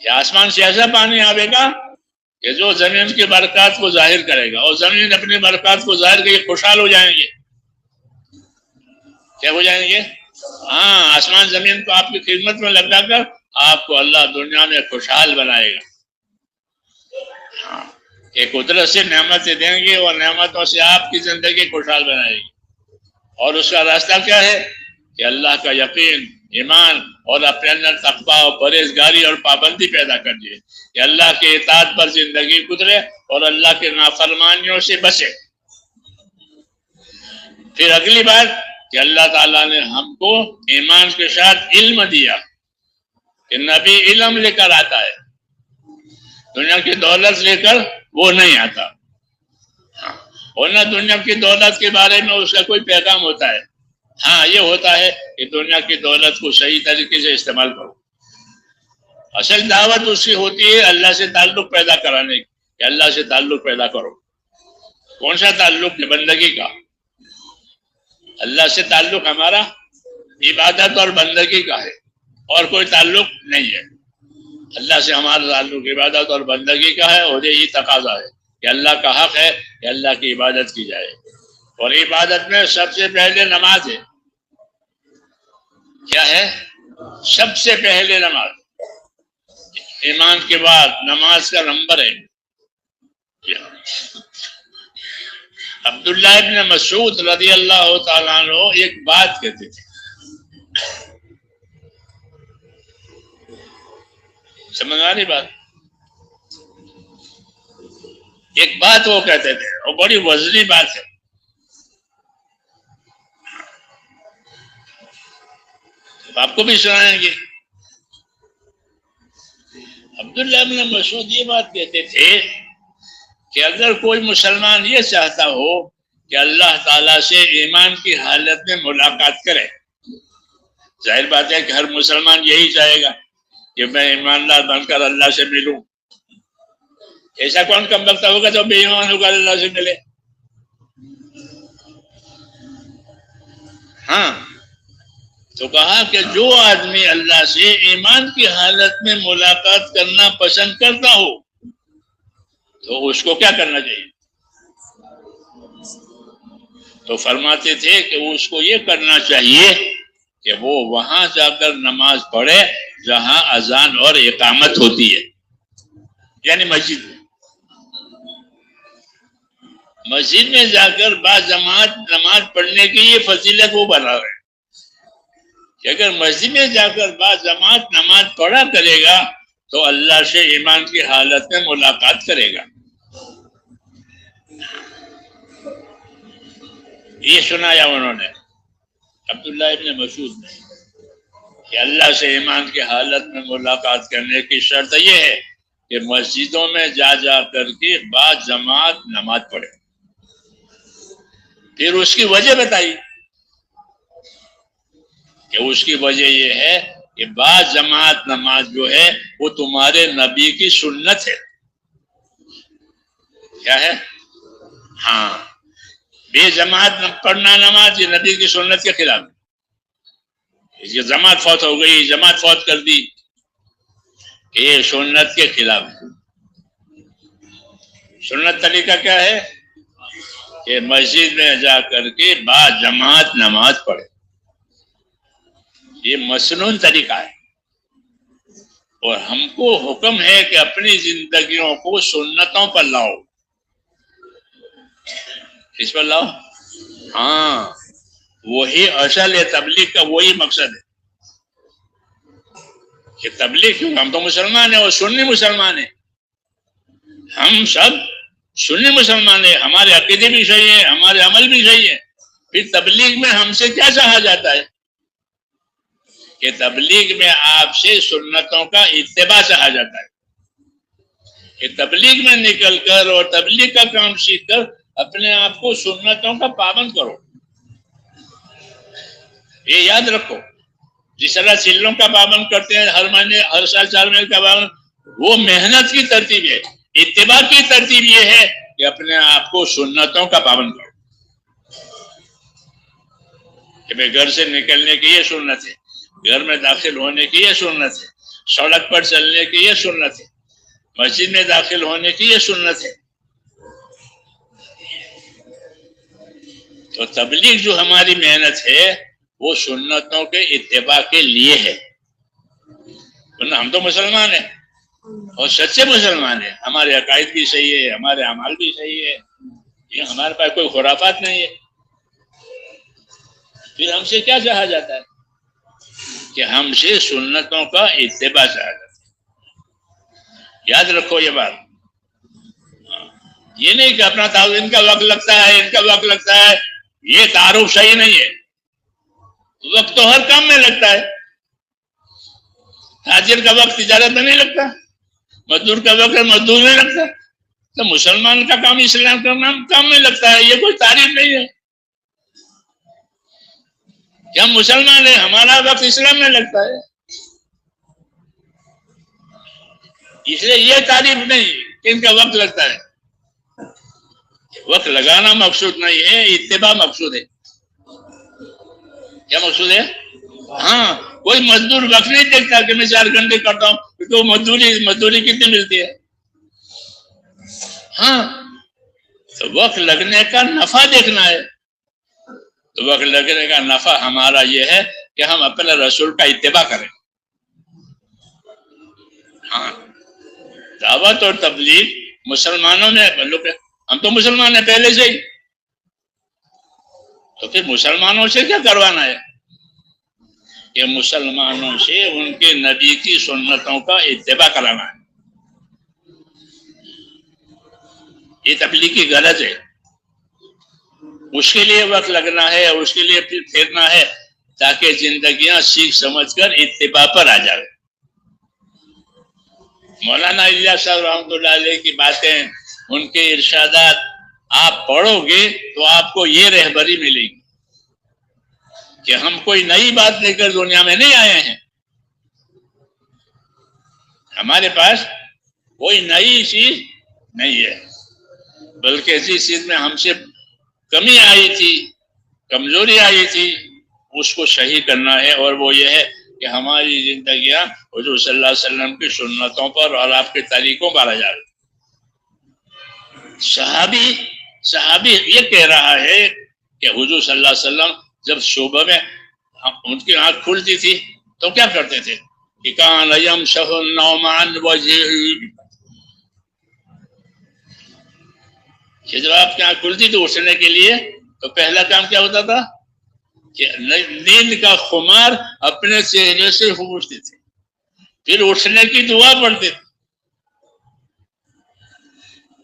A: کہ آسمان سے ایسا پانی آئے گا کہ جو زمین کی برکات کو ظاہر کرے گا اور زمین اپنی برکات کو ظاہر کر کے خوشحال ہو جائیں گے. کیا ہو جائیں گے؟ ہاں، آسمان زمین کو آپ کی خدمت میں لگا کر آپ کو اللہ دنیا میں خوشحال بنائے گا. ہاں، کہ قدرت سے نعمتیں دیں گے اور نعمتوں سے آپ کی زندگی خوشحال بنائے گی. اور اس کا راستہ کیا ہے؟ کہ اللہ کا یقین، ایمان اور اپنے اندر تقویٰ اور پرہیزگاری اور پابندی پیدا کر دیے کہ اللہ کے اطاعت پر زندگی گزرے اور اللہ کے نافرمانیوں سے بچے. پھر اگلی بات کہ اللہ تعالیٰ نے ہم کو ایمان کے ساتھ علم دیا کہ نبی علم لے کر آتا ہے، دنیا کی دولت لے کر وہ نہیں آتا. اور نہ دنیا کی دولت کے بارے میں اس کا کوئی پیغام ہوتا ہے. ہاں، یہ ہوتا ہے کہ دنیا کی دولت کو صحیح طریقے سے استعمال کرو. اصل دعوت اس کی ہوتی ہے اللہ سے تعلق پیدا کرانے کی، کہ اللہ سے تعلق پیدا کرو. کون سا تعلق ہے؟ بندگی کا. اللہ سے تعلق ہمارا عبادت اور بندگی کا ہے. اور کوئی تعلق نہیں ہے۔ اللہ سے ہمارا تعلق عبادت اور بندگی کا ہے، اور یہی تقاضا ہے کہ اللہ کا حق ہے کہ اللہ کی عبادت کی جائے، اور عبادت میں سب سے پہلے نماز ہے۔ کیا ہے؟ سب سے پہلے نماز، ایمان کے بعد نماز کا نمبر ہے۔ عبداللہ ابن مسعود رضی اللہ تعالیٰ عنہ ایک بات کہتے تھے، سمجھ آ رہی بات؟ ایک بات وہ کہتے تھے، اور بڑی وزنی بات ہے، آپ کو بھی سنائیں گے۔ عبداللہ ابن مسعود یہ بات کہتے تھے کہ اگر کوئی مسلمان یہ چاہتا ہو کہ اللہ تعالیٰ سے ایمان کی حالت میں ملاقات کرے، ظاہر بات ہے کہ ہر مسلمان یہی چاہے گا کہ میں ایماندار بن کر اللہ سے ملوں۔ ایسا کون کم وقت ہوگا جو بے ایمان ہوگا اللہ سے ملے؟ ہاں، تو کہا کہ جو آدمی اللہ سے ایمان کی حالت میں ملاقات کرنا پسند کرتا ہو تو اس کو کیا کرنا چاہیے؟ تو فرماتے تھے کہ اس کو یہ کرنا چاہیے کہ وہ وہاں جا کر نماز پڑھے جہاں اذان اور اقامت ہوتی ہے، یعنی مسجد میں۔ مسجد میں جا کر باجماعت نماز پڑھنے کی یہ فضیلت وہ بنا رہے کہ اگر مسجد میں جا کر باجماعت نماز پڑھا کرے گا تو اللہ سے ایمان کی حالت میں ملاقات کرے گا۔ یہ سنایا انہوں نے عبداللہ ابن مسعود نے کہ اللہ سے ایمان کی حالت میں ملاقات کرنے کی شرط یہ ہے کہ مسجدوں میں جا کر کے باجماعت نماز پڑھے۔ پھر اس کی وجہ بتائی کہ اس کی وجہ یہ ہے کہ باجماعت نماز جو ہے وہ تمہارے نبی کی سنت ہے۔ کیا ہے؟ ہاں، بے جماعت پڑھنا نماز یہ نبی کی سنت کے خلاف ہے۔ یہ جماعت فوت ہو گئی، جماعت فوت کر دی، یہ سنت کے خلاف ہے۔ سنت طریقہ کیا ہے کہ مسجد میں جا کر کے باجماعت نماز پڑھے، یہ مسنون طریقہ ہے۔ اور ہم کو حکم ہے کہ اپنی زندگیوں کو سنتوں پر لاؤ۔ کس پر لاؤ؟ ہاں، وہی اصل ہے، تبلیغ کا وہی مقصد ہے کہ تبلیغ، کیوں ہم تو مسلمان ہیں اور سنی مسلمان ہیں، ہم سب سنی مسلمان ہیں، ہمارے عقیدے بھی صحیح ہے، ہمارے عمل بھی صحیح ہے۔ پھر تبلیغ میں ہم سے کیا چاہا جاتا ہے کہ تبلیغ میں آپ سے سنتوں کا اتباع چاہا جاتا ہے کہ تبلیغ میں نکل کر اور تبلیغ کا کام سیکھ کر اپنے آپ کو سنتوں کا پابند کرو۔ یہ یاد رکھو، جس طرح چلوں کا پابند کرتے ہیں ہر مہینے، ہر سال 4 مہینے کا پابند، وہ محنت کی ترتیب ہے۔ اتباع کی ترتیب یہ ہے کہ اپنے آپ کو سنتوں کا پابند کرو کہ میں گھر سے نکلنے کی یہ سنت ہے، گھر میں داخل ہونے کی یہ سنت ہے، سڑک پر چلنے کی یہ سنت ہے، مسجد میں داخل ہونے کی یہ سنت ہے۔ تو تبلیغ جو ہماری محنت ہے وہ سنتوں کے اتباع کے لیے ہے، ورنہ ہم تو مسلمان ہیں اور سچے مسلمان ہیں، ہمارے عقائد بھی صحیح ہے، ہمارے اعمال بھی صحیح ہے، یہ ہمارے پاس کوئی خرافات نہیں ہے۔ پھر ہم سے کیا چاہا جاتا ہے کہ ہم سے سنتوں کا اتباع چاہا جاتا ہے۔ یاد رکھو یہ بات، یہ نہیں کہ اپنا تعارف، ان کا وقت لگتا ہے، ان کا وقت لگتا ہے، یہ تعارف صحیح نہیں ہے۔ وقت تو ہر کام میں لگتا ہے، تاجر کا وقت تجارت میں نہیں لگتا، مزدور کا وقت مزدور میں لگتا، تو مسلمان کا کام اسلام کا کام میں لگتا ہے۔ یہ کوئی تعریف نہیں ہے کہ ہم مسلمان ہیں، ہمارا وقت اسلام میں لگتا ہے، اس لیے یہ تعریف نہیں کہ ان کا وقت لگتا ہے۔ وقت لگانا مقصود نہیں ہے، اتباع مقصود ہے۔ کیا مقصود ہے؟ ہاں، کوئی مزدور وقت نہیں دیکھتا کہ میں 4 گھنٹے کرتا ہوں تو مزدوری کتنی ملتی ہے. ہاں تو وقت لگنے کا نفع دیکھنا ہے. تو وقت لگنے کا نفع ہمارا یہ ہے کہ ہم اپنے رسول کا اتباع کریں. ہاں دعوت اور تبلیغ مسلمانوں میں ہم تو مسلمان ہیں پہلے سے ہی، تو پھر مسلمانوں سے کیا کروانا ہے کہ مسلمانوں سے ان کے نبی کی سنتوں کا اتباع کرانا ہے. یہ تبلیغ کی غرض ہے. اس کے لیے وقت لگنا ہے، اس کے لیے پھر پھیرنا ہے تاکہ زندگیاں سیکھ سمجھ کر اتباع پر آ جائے. مولانا الیاس صاحب رحمۃ اللہ علیہ کی باتیں، ان کے ارشادات آپ پڑھو گے تو آپ کو یہ رہبری ملے گی کہ ہم کوئی نئی بات لے کر دنیا میں نہیں آئے ہیں. ہمارے پاس کوئی نئی چیز نہیں ہے، بلکہ جس چیز میں ہم سے کمی آئی تھی، کمزوری آئی تھی، اس کو صحیح کرنا ہے. اور وہ یہ ہے کہ ہماری زندگیاں حضور صلی اللہ علیہ وسلم کی سنتوں پر اور آپ کے طریقوں پر آ جائے. صحابی یہ کہہ رہا ہے کہ حضور صلی اللہ علیہ وسلم جب صبح میں ان کی آنکھ کھلتی تھی تو کیا کرتے تھے کہ کان یمسح النوم عن وجهه، کہ جب آپ کی آنکھ کھلتی تھی اٹھنے کے لیے تو پہلا کام کیا ہوتا تھا کہ نیند کا خمار اپنے چہرے سے پوچھتے تھے، پھر اٹھنے کی دعا پڑھتے تھے،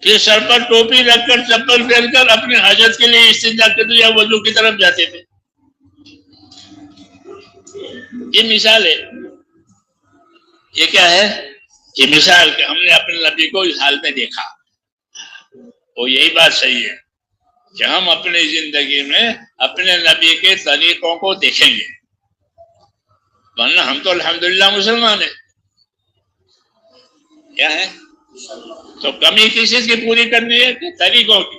A: پھر سر پر ٹوپی رکھ کر چپل پہن کر اپنے حاجت کے لیے استنجا کرتے یا وضو کی طرف جاتے تھے. یہ مثال ہے. یہ کیا ہے؟ یہ مثال کہ ہم نے اپنے نبی کو اس حال میں دیکھا. وہ یہی بات صحیح ہے کہ ہم اپنی زندگی میں اپنے نبی کے طریقوں کو دیکھیں گے، ورنہ ہم تو الحمدللہ مسلمان ہیں. کیا ہے؟ تو کمی کس چیز کی پوری کرنی ہے کہ طریقوں کی،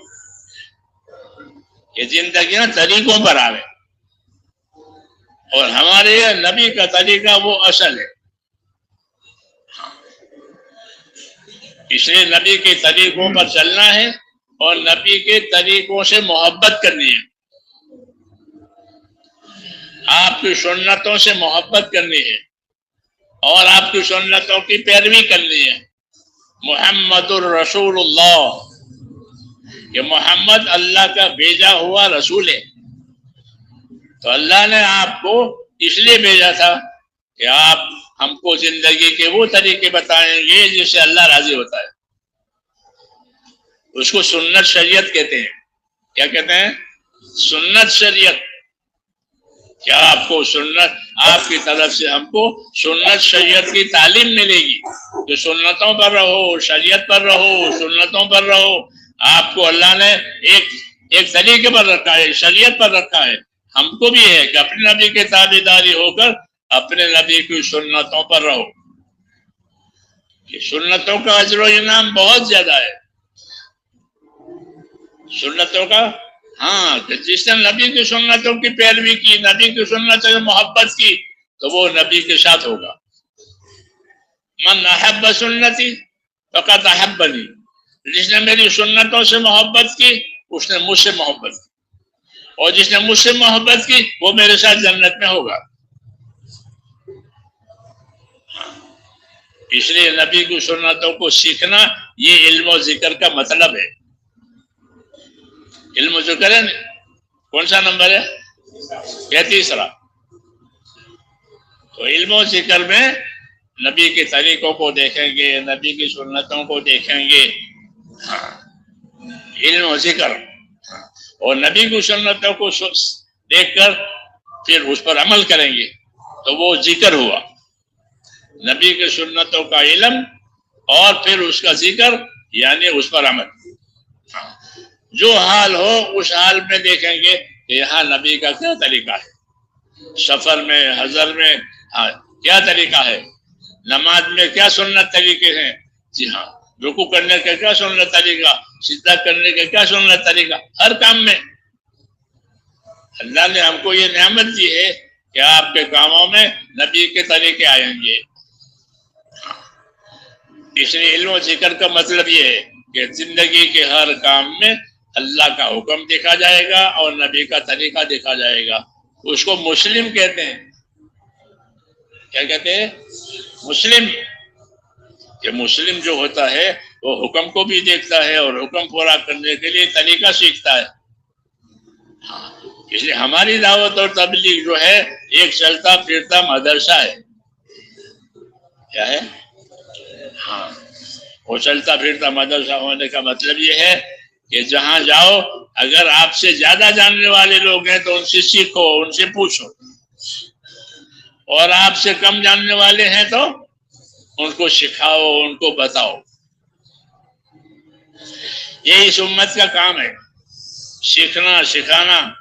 A: کہ زندگیاں طریقوں پر آوے. اور ہمارے نبی کا طریقہ وہ اصل ہے. اس لیے نبی کے طریقوں پر چلنا ہے اور نبی کے طریقوں سے محبت کرنی ہے، آپ کی سنتوں سے محبت کرنی ہے اور آپ کی سنتوں کی پیروی کرنی ہے. محمد الرسول اللہ، کہ محمد اللہ کا بھیجا ہوا رسول ہے. تو اللہ نے آپ کو اس لیے بھیجا تھا کہ آپ ہم کو زندگی کے وہ طریقے بتائیں گے جس سے اللہ راضی ہوتا ہے. اس کو سنت شریعت کہتے ہیں. کیا کہتے ہیں؟ سنت شریعت. کیا آپ کو سنت، آپ کی طرف سے ہم کو سنت شریعت کی تعلیم ملے گی کہ سنتوں پر رہو، شریعت پر رہو، سنتوں پر رہو. آپ کو اللہ نے ایک طریقے پر رکھا ہے، شریعت پر رکھا ہے. ہم کو بھی ہے کہ اپنے نبی کے تابعداری ہو کر اپنے نبی کی سنتوں پر رہو. کہ سنتوں کا اجر و انعام بہت زیادہ ہے. سنتوں کا، ہاں، کہ جس نے نبی کی سنتوں کی پیروی کی، نبی کی سنتوں سے محبت کی، تو وہ نبی کے ساتھ ہوگا. من احب سنتی فقد احبنی، جس نے میری سنتوں سے محبت کی اس نے مجھ سے محبت کی، اور جس نے مجھ سے محبت کی وہ میرے ساتھ جنت میں ہوگا. اس لیے نبی کی سنتوں کو سیکھنا یہ علم و ذکر کا مطلب ہے. علم و ذکر ہے کون سا نمبر ہے؟ یہ تیسرا. تو علم و ذکر میں نبی کے طریقوں کو دیکھیں گے، نبی کی سنتوں کو دیکھیں گے. ہاں، علم و ذکر. اور نبی کی سنتوں کو دیکھ کر پھر اس پر عمل کریں گے تو وہ ذکر ہوا. نبی کی سنتوں کا علم اور پھر اس کا ذکر، یعنی اس پر عمل. جو حال ہو اس حال میں دیکھیں گے کہ یہاں نبی کا کیا طریقہ ہے، سفر میں، حضر میں کیا طریقہ ہے، نماز میں کیا سنت طریقے ہیں. جی ہاں، رکوع کرنے کا کیا سنت طریقہ، سجدہ کرنے کا کیا سنت طریقہ. ہر کام میں اللہ نے ہم کو یہ نعمت دی ہے کہ آپ کے کاموں میں نبی کے طریقے آئیں گے۔ اس لیے علم و ذکر کا مطلب یہ ہے کہ زندگی کے ہر کام میں اللہ کا حکم دیکھا جائے گا اور نبی کا طریقہ دیکھا جائے گا۔ اس کو مسلم کہتے ہیں۔ کیا کہتے ہیں؟ مسلم۔ کہ مسلم جو ہوتا ہے وہ حکم کو بھی دیکھتا ہے اور حکم پورا کرنے کے لیے طریقہ سیکھتا ہے۔ اس لیے ہماری دعوت اور تبلیغ جو ہے ایک چلتا پھرتا مدرسہ ہے۔ کیا ہے؟ ہاں، وہ چلتا پھرتا مدرسہ ہونے کا مطلب یہ ہے کہ جہاں جاؤ اگر آپ سے زیادہ جاننے والے لوگ ہیں تو ان سے سیکھو، ان سے پوچھو، اور آپ سے کم جاننے والے ہیں تو ان کو سکھاؤ، ان کو بتاؤ۔ یہ اس امت کا کام ہے، سیکھنا، سکھانا،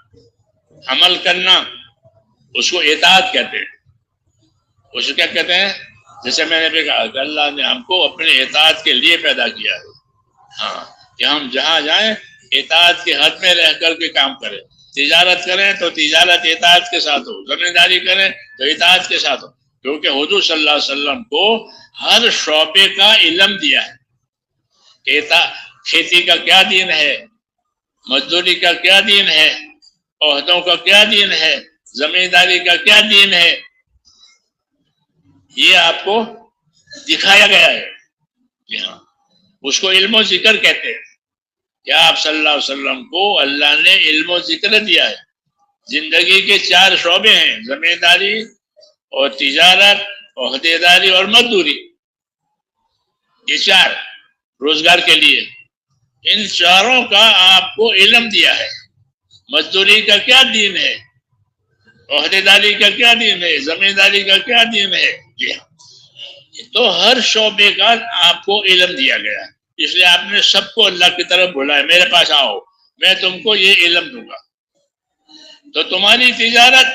A: عمل کرنا۔ اس کو اطاعت کہتے ہیں۔ اس کو کیا کہتے ہیں؟ جیسے میں نے بھی کہا کہ اللہ نے ہم کو اپنے اطاعت کے لیے پیدا کیا ہے۔ ہاں، کہ ہم جہاں جائیں اطاعت کے حد میں رہ کر کے کام کریں۔ تجارت کریں تو تجارت اطاعت کے ساتھ ہو، زمینداری کریں تو اطاعت کے ساتھ ہو، کیونکہ حضور صلی اللہ علیہ وسلم کو ہر شعبے کا علم دیا ہے کہ کھیتی کا کیا دین ہے، مزدوری کا کیا دین ہے، عہدوں کا کیا دین ہے، زمینداری کا کیا دین ہے، یہ آپ کو دکھایا گیا ہے۔ ہاں، اس کو علم و ذکر کہتے ہیں کہ آپ صلی اللہ علیہ وسلم کو اللہ نے علم و ذکر دیا ہے۔ زندگی کے 4 شعبے ہیں، زمینداری اور تجارت، عہدے داری اور مزدوری۔ یہ 4 روزگار کے لیے، ان چاروں کا آپ کو علم دیا ہے۔ مزدوری کا کیا دین ہے، عہدے داری کا کیا دین ہے، زمینداری کا کیا دین ہے۔ تو ہر شعبے کا آپ کو علم دیا گیا ہے۔ اس لیے آپ نے سب کو اللہ کی طرف بلایا، میرے پاس آؤ، میں تم کو یہ علم دوں گا۔ تو تمہاری تجارت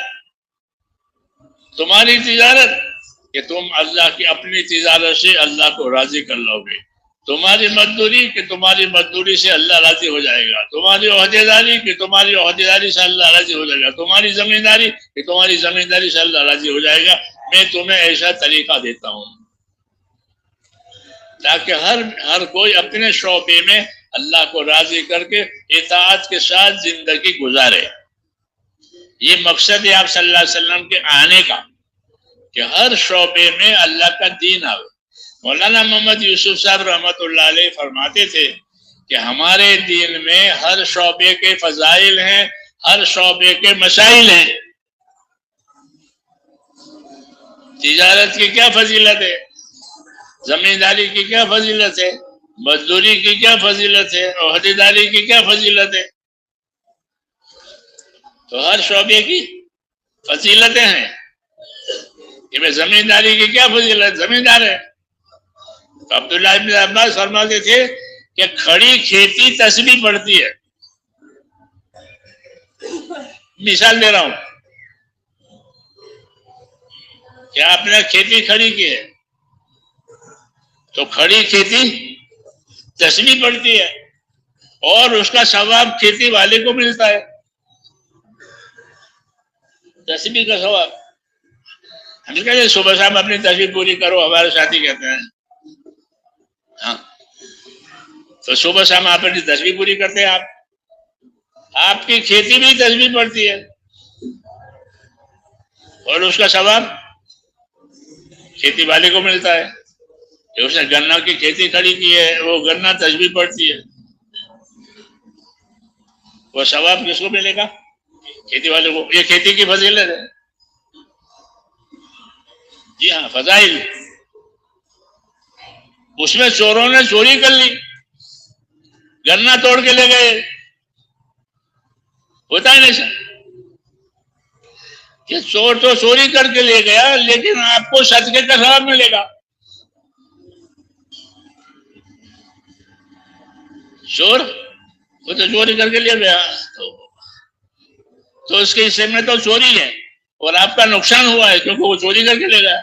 A: کہ تم اللہ کی اپنی تجارت سے اللہ کو راضی کر لو گے۔ تمہاری مزدوری کہ تمہاری مزدوری سے اللہ راضی ہو جائے گا۔ تمہاری عہدے داری کہ تمہاری عہدے داری سے اللہ راضی ہو جائے گا۔ تمہاری زمینداری کہ تمہاری زمینداری سے اللہ راضی ہو جائے گا۔ میں تمہیں ایسا طریقہ دیتا ہوں تاکہ ہر کوئی اپنے شعبے میں اللہ کو راضی کر کے اطاعت کے ساتھ زندگی گزارے۔ یہ مقصد ہے آپ صلی اللہ علیہ وسلم کے آنے کا، کہ ہر شعبے میں اللہ کا دین آئے۔ مولانا محمد یوسف صاحب رحمۃ اللہ علیہ فرماتے تھے کہ ہمارے دین میں ہر شعبے کے فضائل ہیں، ہر شعبے کے مسائل ہیں۔ تجارت کی کیا فضیلت ہے، زمینداری کی کیا فضیلت ہے، مزدوری کی کیا فضیلت ہے، عہدے داری کی کیا فضیلت ہے۔ تو ہر شعبے کی فضیلتیں ہیں کہ میں زمینداری کی کیا فضیلت، زمیندار ہے۔ تو عبداللہ ابن عباس فرماتے تھے کہ کھڑی کھیتی تسبیح پڑھتی ہے۔ مثال دے رہا ہوں کہ آپ نے کھیتی کھڑی کی ہے تو کھڑی کھیتی تسبیح پڑھتی ہے اور اس کا ثواب کھیتی والے کو ملتا ہے، تسبیح کا ثواب۔ ہم کہتے ہیں صبح شام اپنی تسبیح پوری کرو، ہمارے ساتھی کہتے ہیں ہاں، تو صبح شام آپ اپنی تسبیح پوری کرتے ہیں۔ آپ کی کھیتی بھی تسبیح پڑتی ہے اور اس کا ثواب کھیتی والے کو ملتا ہے۔ کہ اس نے گنا کی کھیتی کھڑی کی ہے، وہ گنا تسبیح پڑتی ہے، وہ ثواب کس کو ملے گا؟ کھیتی والے کو۔ یہ کھیتی کی فضیلت ہے۔ جی ہاں، فضائل۔ اس میں چوروں نے چوری کر لی، گنا توڑ کے لے گئے، ہوتا ہے نہیں کہ چور تو چوری کر کے لے گیا لیکن آپ کو صدقے کا ثواب ملے گا۔ چور وہ تو چوری کر کے لے گیا تو اس کے حصے میں تو چوری ہے اور آپ کا نقصان ہوا ہے کیونکہ وہ چوری کر کے لے گیا،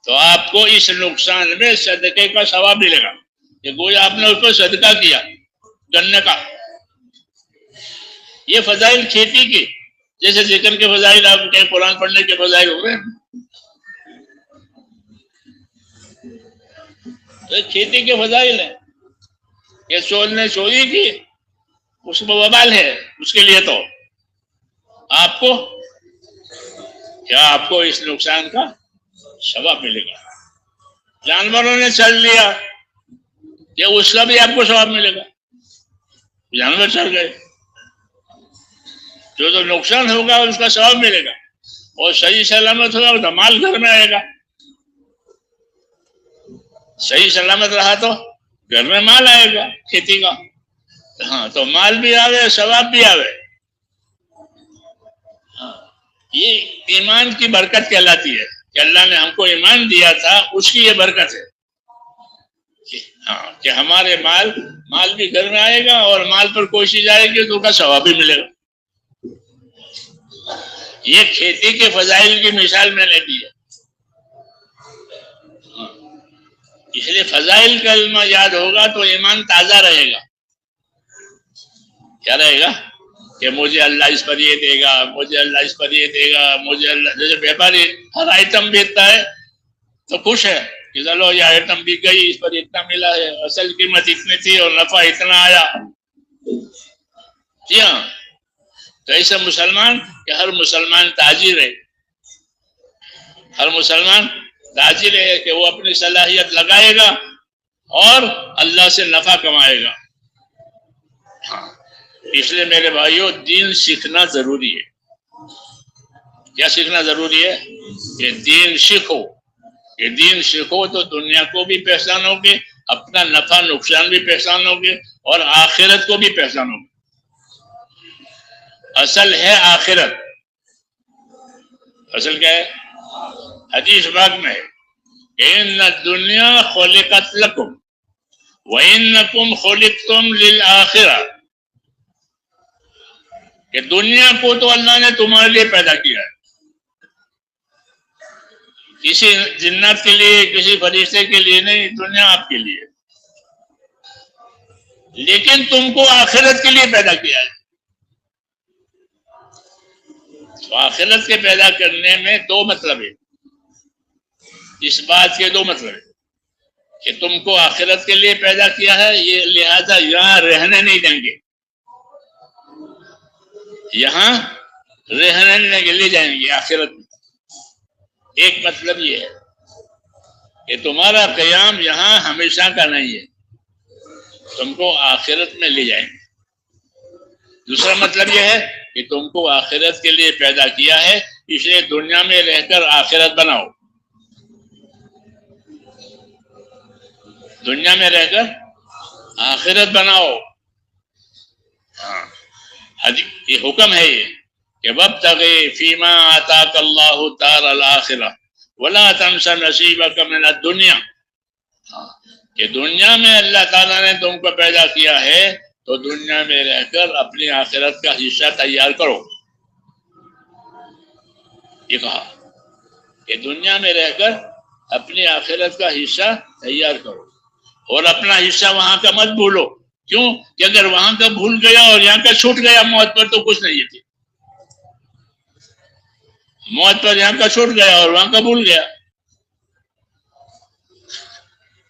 A: تو آپ کو اس نقصان میں صدقے کا ثواب ملے گا کہ گویا آپ نے اس کو صدقہ کیا گنے کا۔ یہ فضائل کھیتی کی۔ جیسے ذکر کے فضائل آپ کہیں قرآن پڑھنے کے فضائل ہو رہے ہیں، تو کھیتی کے فضائل ہیں. یہ چور نے چوری کی اس میں وبال ہے اس کے لیے، تو آپ کو کیا آپ کو اس نقصان کا ثواب ملے گا. جانوروں نے چل لیا کہ اس کا بھی آپ کو ثواب ملے گا. جانور چل گئے جو نقصان ہوگا اس کا ثواب ملے گا، اور صحیح سلامت ہوگا تو مال گھر میں آئے گا. صحیح سلامت رہا تو گھر میں مال آئے گا کھیتی کا. ہاں تو مال بھی آوے ثواب بھی آوے. ہاں یہ ایمان کی برکت کہلاتی ہے کہ اللہ نے ہم کو ایمان دیا تھا، اس کی یہ برکت ہے. ہاں کہ ہمارے مال بھی گھر میں آئے گا، اور مال پر کوشش آئے گی تو اس کا ثواب بھی ملے گا. یہ کھیتی کے فضائل کی مثال میں نے دی ہے. اس لیے فضائل کا علم یاد ہوگا تو ایمان تازہ رہے گا. کیا رہے گا کہ مجھے اللہ اس پر یہ دے گا، مجھے اللہ اس پر یہ دے گا، مجھے اللہ. جیسے ویپاری ہر آئٹم بیچتا ہے تو خوش ہے کہ چلو یہ آئٹم بک گئی، اس پر اتنا ملا ہے، اصل قیمت اتنی تھی اور نفع اتنا آیا. جی ہاں، تو ایسا مسلمان کہ ہر مسلمان تاجر ہے. ہر مسلمان تاجر ہے کہ وہ اپنی صلاحیت لگائے گا اور اللہ سے نفع کمائے گا. ہاں اس لیے میرے بھائیوں دین سیکھنا ضروری ہے. کیا سیکھنا ضروری ہے؟ کہ دین سیکھو. کہ دین سیکھو تو دنیا کو بھی پہچانو گے، اپنا نفع نقصان بھی پہچانو گے، اور آخرت کو بھی پہچانو گے. اصل ہے آخرت. اصل کیا ہے؟ حدیث پاک میں ہے ان الدنیا خلقت لکم وانکم خلقتم للآخرہ، کہ دنیا کو تو اللہ نے تمہارے لیے پیدا کیا ہے. کسی جنات کے لیے، کسی فرشتے کے لیے نہیں، دنیا آپ کے لیے. لیکن تم کو آخرت کے لیے پیدا کیا ہے. تو آخرت کے پیدا کرنے میں دو مطلب ہے. اس بات کے دو مطلب ہے کہ تم کو آخرت کے لیے پیدا کیا ہے، یہ لہذا یہاں رہنے نہیں دیں گے، یہاں رہنے نہیں کے لیے جائیں گے آخرت میں. ایک مطلب یہ ہے کہ تمہارا قیام یہاں ہمیشہ کا نہیں ہے، تم کو آخرت میں لے جائیں گے. دوسرا مطلب یہ ہے کہ تم کو آخرت کے لیے پیدا کیا ہے، اس لیے دنیا میں رہ کر آخرت بناؤ. دنیا میں رہ کر آخرت بناؤ. ہاں یہ حکم ہے یہ کہ وابتغِ فیما آتاک اللہ الدار الآخرہ ولا تنس نصیبک من الدنیا. کہ دنیا میں اللہ تعالیٰ نے تم کو پیدا کیا ہے تو دنیا میں رہ کر اپنی آخرت کا حصہ تیار کرو. یہ کہا کہ دنیا میں رہ کر اپنی آخرت کا حصہ تیار کرو، اور اپنا حصہ وہاں کا مت بھولو. کیوں کہ اگر وہاں کا بھول گیا اور یہاں کا چھوٹ گیا موت پر تو کچھ نہیں تھی. موت پر یہاں کا چھوٹ گیا اور وہاں کا بھول گیا.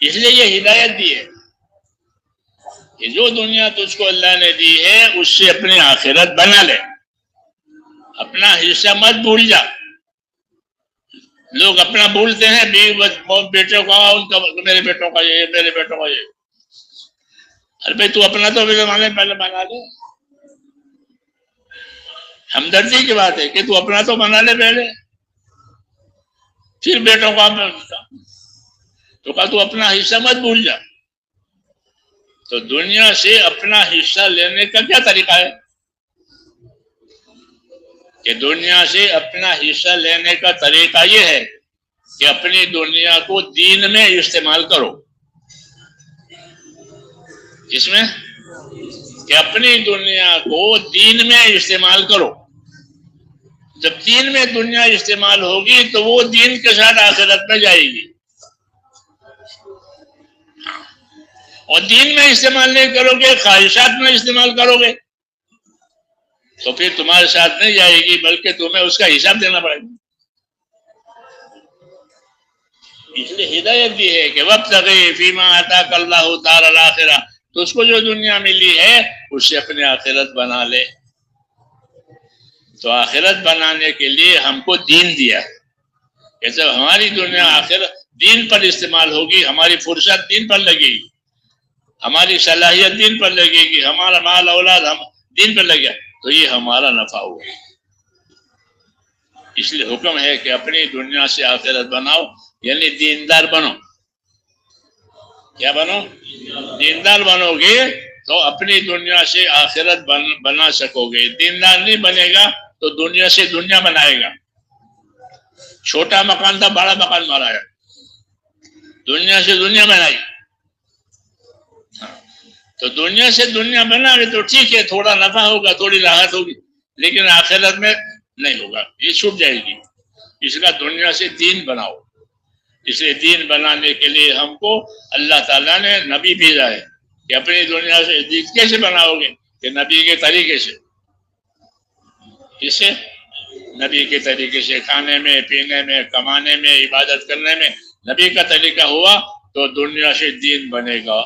A: اس لیے یہ ہدایت دی ہے کہ جو دنیا تجھ کو اللہ نے دی ہے اس سے اپنی آخرت بنا لے، اپنا حصہ مت بھول جا. لوگ اپنا بھولتے ہیں، بیٹوں کا ان کا، میرے بیٹوں کا یہ، میرے بیٹوں کا یہ. ارے بھائی تو اپنا تو پہلے بنا لے. ہمدردی کی بات ہے کہ تو اپنا تو بنا لے پہلے، پھر بیٹوں کا. تو کہا تو اپنا حصہ مت بھول جا. تو دنیا سے اپنا حصہ لینے کا کیا طریقہ ہے؟ کہ دنیا سے اپنا حصہ لینے کا طریقہ یہ ہے کہ اپنی دنیا کو دین میں استعمال کرو. جس میں کہ اپنی دنیا کو دین میں استعمال کرو. جب دین میں دنیا استعمال ہوگی تو وہ دین کے ساتھ آخرت میں جائے گی. اور دین میں استعمال نہیں کرو گے، خواہشات میں استعمال کرو گے تو پھر تمہارے ساتھ نہیں جائے گی، بلکہ تمہیں اس کا حساب دینا پڑے گا۔ اس لیے ہدایت دی ہے کہ وابتغی فیما آتاک اللہ دار الآخرہ، تو اس کو جو دنیا ملی ہے اس سے اپنے آخرت بنا لے۔ تو آخرت بنانے کے لیے ہم کو دین دیا ہے کہ جب ہماری دنیا آخرت دین پر استعمال ہوگی، ہماری فرصت دین پر لگے گی، ہماری صلاحیت دین پر لگے گی، ہمارا مال اولاد ہم دین پر لگے، تو یہ ہمارا نفع ہوا۔ اس لیے حکم ہے کہ اپنی دنیا سے آخرت بناؤ، یعنی دیندار بنو۔ کیا بنو؟ دیندار بنو گے تو اپنی دنیا سے آخرت بنا سکو گے۔ دیندار نہیں بنے گا تو دنیا سے دنیا بنائے گا۔ چھوٹا مکان تھا، بڑا مکان بنایا، دنیا سے دنیا بنائی۔ تو دنیا سے دنیا بنا گے تو ٹھیک ہے، تھوڑا نفع ہوگا، تھوڑی راحت ہوگی، لیکن آخرت میں نہیں ہوگا، یہ چھوٹ جائے گی۔ اس کا دنیا سے دین بناؤ۔ اس لیے دین بنانے کے لیے ہم کو اللہ تعالیٰ نے نبی بھیجا ہے کہ اپنی دنیا سے دین کیسے بناؤ گے؟ کہ نبی کے طریقے سے۔ اسے نبی کے طریقے سے کھانے میں، پینے میں، کمانے میں، عبادت کرنے میں نبی کا طریقہ ہوا تو دنیا سے دین بنے گا۔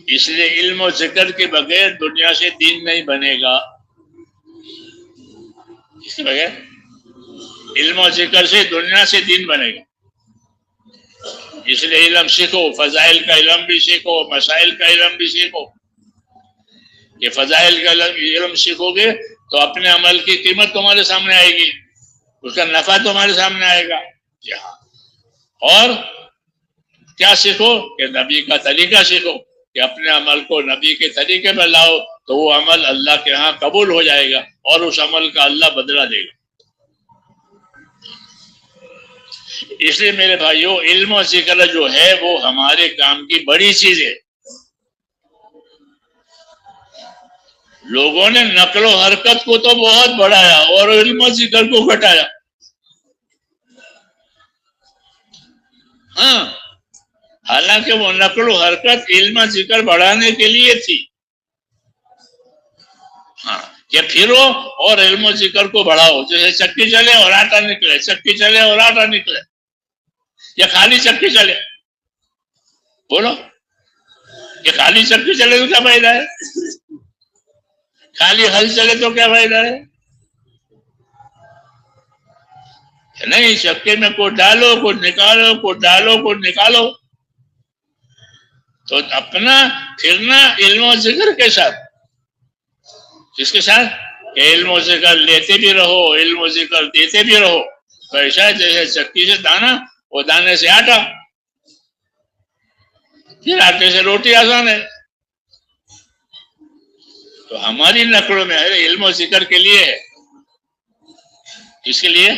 A: اس لیے علم و ذکر کے بغیر دنیا سے دین نہیں بنے گا۔ اس کے بغیر علم و ذکر سے دنیا سے دین بنے گا۔ اس لیے علم سیکھو، فضائل کا علم بھی سیکھو، مسائل کا علم بھی سیکھو۔ یہ فضائل کا علم سیکھو گے تو اپنے عمل کی قیمت تمہارے سامنے آئے گی، اس کا نفع تمہارے سامنے آئے گا۔ اور کیا سیکھو؟ کہ نبی کا طریقہ سیکھو، کہ اپنے عمل کو نبی کے طریقے پر لاؤ تو وہ عمل اللہ کے ہاں قبول ہو جائے گا اور اس عمل کا اللہ بدلہ دے گا۔ اس لیے میرے بھائیو، علم و ذکر جو ہے وہ ہمارے کام کی بڑی چیز ہے۔ لوگوں نے نقل و حرکت کو تو بہت بڑھایا اور علم و ذکر کو گھٹایا۔ ہاں، حالانکہ وہ نقل و حرکت علم و ذکر بڑھانے کے لیے تھی۔ ہاں، کہ پھرو اور علم و ذکر کو بڑھاؤ، جیسے چکی چلے اور آٹا نکلے، چکی چلے اور آٹا نکلے، یا خالی چکی چلے؟ بولو، کہ خالی چکی چلے تو کیا فائدہ ہے؟ خالی ہل چلے تو کیا فائدہ ہے؟ نہیں، چکے میں کو ڈالو، کو نکالو، کو ڈالو، کو نکالو۔ تو اپنا پھرنا علم و ذکر کے ساتھ، کس کے ساتھ؟ کہ علم و ذکر لیتے بھی رہو، علم و ذکر دیتے بھی رہو۔ تو ایسا ہے جیسے چکی سے دانا، وہ دانے سے آٹا، پھر آٹے سے روٹی آسان ہے۔ تو ہماری نقلوں میں علم و ذکر کے لیے ہے۔ اس کے لیے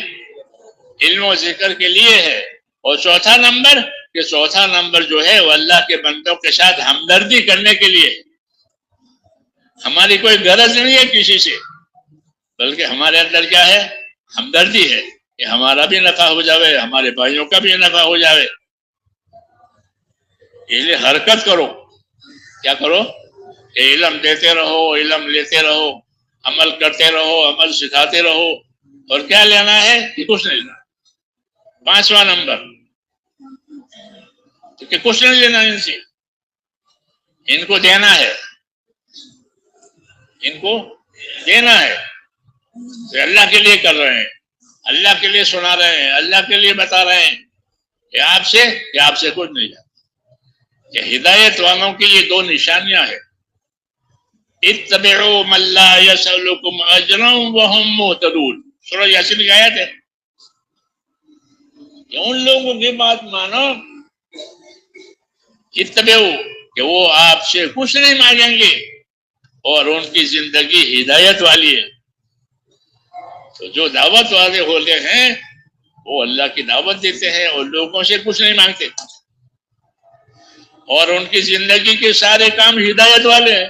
A: علم و ذکر کے لیے ہے۔ اور چوتھا نمبر جو ہے وہ اللہ کے بندوں کے ساتھ ہمدردی کرنے کے لیے۔ ہماری کوئی غرض نہیں ہے کسی سے، بلکہ ہمارے اندر کیا ہے؟ ہمدردی ہے، کہ ہمارا بھی نفع ہو جاوے، ہمارے بھائیوں کا بھی نفع ہو جاوے۔ اس لیے حرکت کرو۔ کیا کرو؟ کہ علم دیتے رہو، علم لیتے رہو، عمل کرتے رہو، عمل سکھاتے رہو۔ اور کیا لینا ہے؟ کہ کچھ نہیں لینا۔ پانچواں نمبر کہ کچھ نہیں لینا ان سے، ان کو دینا ہے، ان کو دینا ہے۔ تو اللہ کے لیے کر رہے ہیں، اللہ کے لیے سنا رہے ہیں، اللہ کے لیے بتا رہے ہیں کہ آپ سے کچھ نہیں جاتا۔ کہ ہدایت والوں کی یہ دو نشانیاں ہیں۔ اتبعوا من لا يسألكم اجرا وهم مهتدون، سورہ یاسین کی آیت ہے کہ ان لوگوں کی بات مانو، اتبعوا، کہ وہ آپ سے کچھ نہیں مانگیں گے اور ان کی زندگی ہدایت والی ہے۔ تو جو دعوت والے ہوتے ہیں وہ اللہ کی دعوت دیتے ہیں اور لوگوں سے کچھ نہیں مانگتے، اور ان کی زندگی کے سارے کام ہدایت والے ہیں،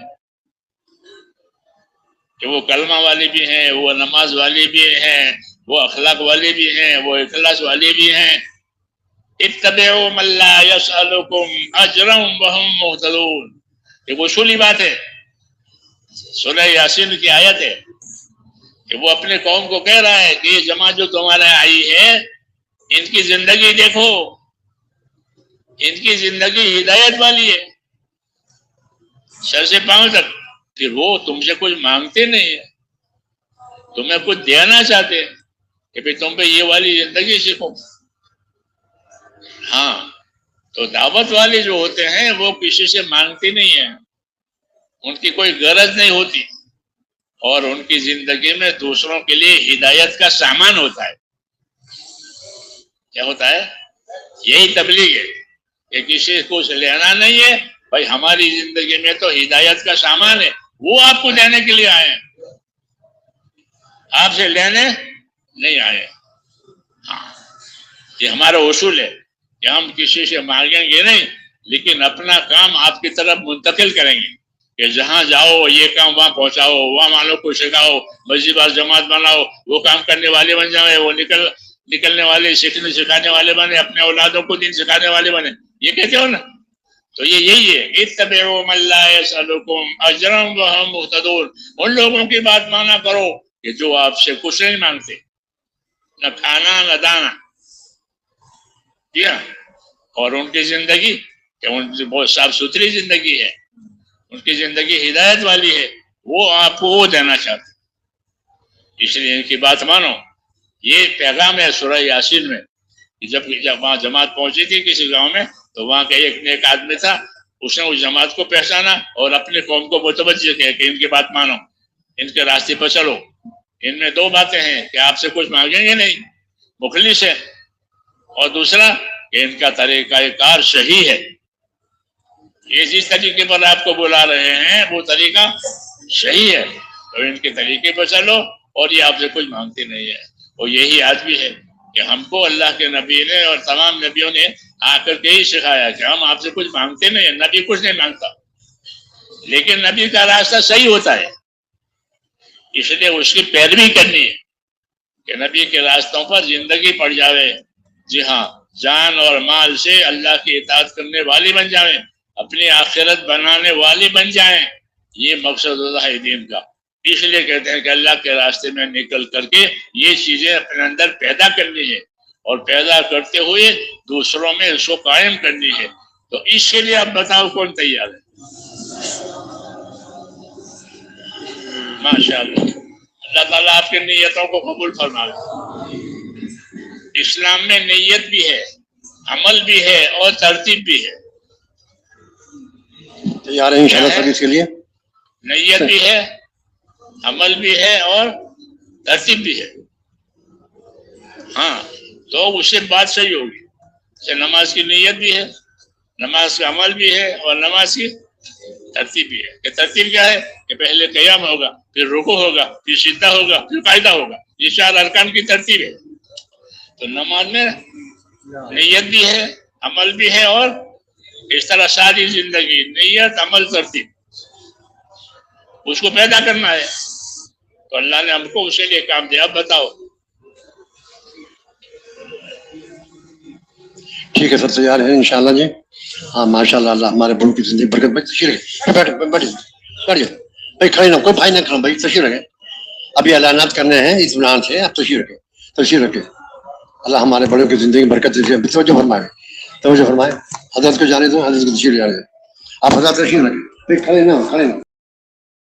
A: کہ وہ کلمہ والے بھی ہیں، وہ نماز والے بھی ہیں، وہ اخلاق والے بھی ہیں، وہ اخلاص والے بھی ہیں۔ اتبعوا من لا يسألكم اجرا وهم مهتدون، یہ اصولی بات ہے۔ سورہ یاسین کی آیت ہے کہ وہ اپنے قوم کو کہہ رہا ہے کہ یہ جماعت جو تمہارے آئی ہے ان کی زندگی دیکھو، ان کی زندگی ہدایت والی ہے سر سے پاؤں تک. پھر وہ تم سے کچھ مانگتے نہیں ہے، تمہیں کچھ دینا چاہتے ہیں کہ پھر تم پہ یہ والی زندگی سیکھو. ہاں تو دعوت والے جو ہوتے ہیں وہ کسی سے مانگتے نہیں ہیں، ان کی کوئی غرض نہیں ہوتی، اور ان کی زندگی میں دوسروں کے لیے ہدایت کا سامان ہوتا ہے. کیا ہوتا ہے؟ یہی تبلیغ ہے کہ کسی کو لینا نہیں ہے بھائی، ہماری زندگی میں تو ہدایت کا سامان ہے، وہ آپ کو دینے کے لیے آئے ہیں، آپ سے لینے نہیں آئے. ہاں یہ ہمارا اصول ہے کہ ہم کسی سے مانگیں گے نہیں، لیکن اپنا کام آپ کی طرف منتقل کریں گے کہ جہاں جاؤ یہ کام وہاں پہنچاؤ، وہاں والوں کو سکھاؤ، مسجد اور جماعت بناؤ، وہ کام کرنے والے بن جائیں، وہ نکلنے والے، سیکھنے سکھانے والے بنے، اپنے اولادوں کو دین سکھانے والے بنے. یہ کہتے ہو نا، تو یہ یہی ہے، اتبعوا من لا يسألكم اجرا وهم مهتدون. ان لوگوں کی بات مانا کرو کہ جو آپ سے کچھ نہیں مانگتے، نہ کھانا نہ دانا. جی ہاں، اور ان کی زندگی کہ ان کی بہت صاف ستھری زندگی ہے، ان کی زندگی ہدایت والی ہے، وہ آپ کو وہ دینا چاہتے. اس لیے ان کی بات مانو. یہ پیغام ہے سورہ یاسین میں. جب وہاں جماعت پہنچی تھی کسی گاؤں میں، تو وہاں کا ایک نیک آدمی تھا، اس نے اس جماعت کو پہچانا اور اپنے قوم کو متوجہ کیا کہ ان کی بات مانو، ان کے راستے پر چلو. ان میں دو باتیں ہیں کہ آپ سے کچھ مانگیں گے نہیں، مخلص ہے، اور دوسرا کہ ان کا طریقہ کار صحیح ہے. یہ جس طریقے پر آپ کو بلا رہے ہیں وہ طریقہ صحیح ہے، تو ان کے طریقے پر چلو، اور یہ آپ سے کچھ مانگتے نہیں ہے. اور یہی آدمی ہے کہ ہم کو اللہ کے نبی نے اور تمام نبیوں نے آ کر کے ہی سکھایا کہ ہم آپ سے کچھ مانگتے نہیں ہیں. نبی کچھ نہیں مانگتا، لیکن نبی کا راستہ صحیح ہوتا ہے، اس لیے اس کی پیروی کرنی ہے کہ نبی کے راستوں پر زندگی پڑ جاوے. جی ہاں، جان اور مال سے اللہ کی اطاعت کرنے والی بن جائیں، اپنی آخرت بنانے والی بن جائیں. یہ مقصد ہوتا ہے دین کا. اس لیے کہتے ہیں کہ اللہ کے راستے میں نکل کر کے یہ چیزیں اپنے اندر پیدا کرنی ہے، اور پیدا کرتے ہوئے دوسروں میں اس کو قائم کرنی ہے. تو اس کے لیے اب بتاؤ کون تیار ہے؟ ماشاء اللہ، اللہ تعالیٰ آپ کی نیتوں کو قبول فرمائے. اسلام میں نیت بھی ہے، عمل بھی ہے، اور ترتیب بھی ہے.
B: تیار ہے انشاءاللہ سب اس کے لیے؟
A: نیت بھی ہے، عمل بھی ہے، اور ترتیب بھی ہے. ہاں تو اس سے بات صحیح ہوگی کہ نماز کی نیت بھی ہے، نماز کا عمل بھی ہے، اور نماز کی ترتیب بھی ہے. کہ ترتیب کیا ہے؟ کہ پہلے قیام ہوگا، پھر رکوع ہوگا، پھر سجدہ ہوگا، پھر قاعدہ ہوگا. یہ 4 ارکان کی ترتیب ہے. تو نماز میں نیت بھی ہے، عمل بھی ہے، اور اس طرح ساری زندگی نیت، عمل، ترتیب اس کو پیدا کرنا ہے. تو اللہ نے ہم کو اسی لیے کام دیا. اب بتاؤ.
B: ٹھیک ہے سر، تیار ہے انشاءاللہ جی. ہاں ماشاءاللہ، اللہ ہمارے بڑوں کی زندگی برکت بھائی. تشریف رکھے، بیٹھیے بھائی، کھڑے نہ کوئی بھائی نہ کھڑا بھائی، تشریف رکھے. ابھی اعلانات کرنے ہیں اطمینان سے، آپ تشریف رکھے، تشریف رکھے. اللہ ہمارے بڑوں کی زندگی برکت دیجیے. توجہ فرمائے، توجہ فرمائے. حضرت کو جانے دو، حضرت کو تشریف جانے دو. آپ حضرت تشریف رکھے، کھڑے نہ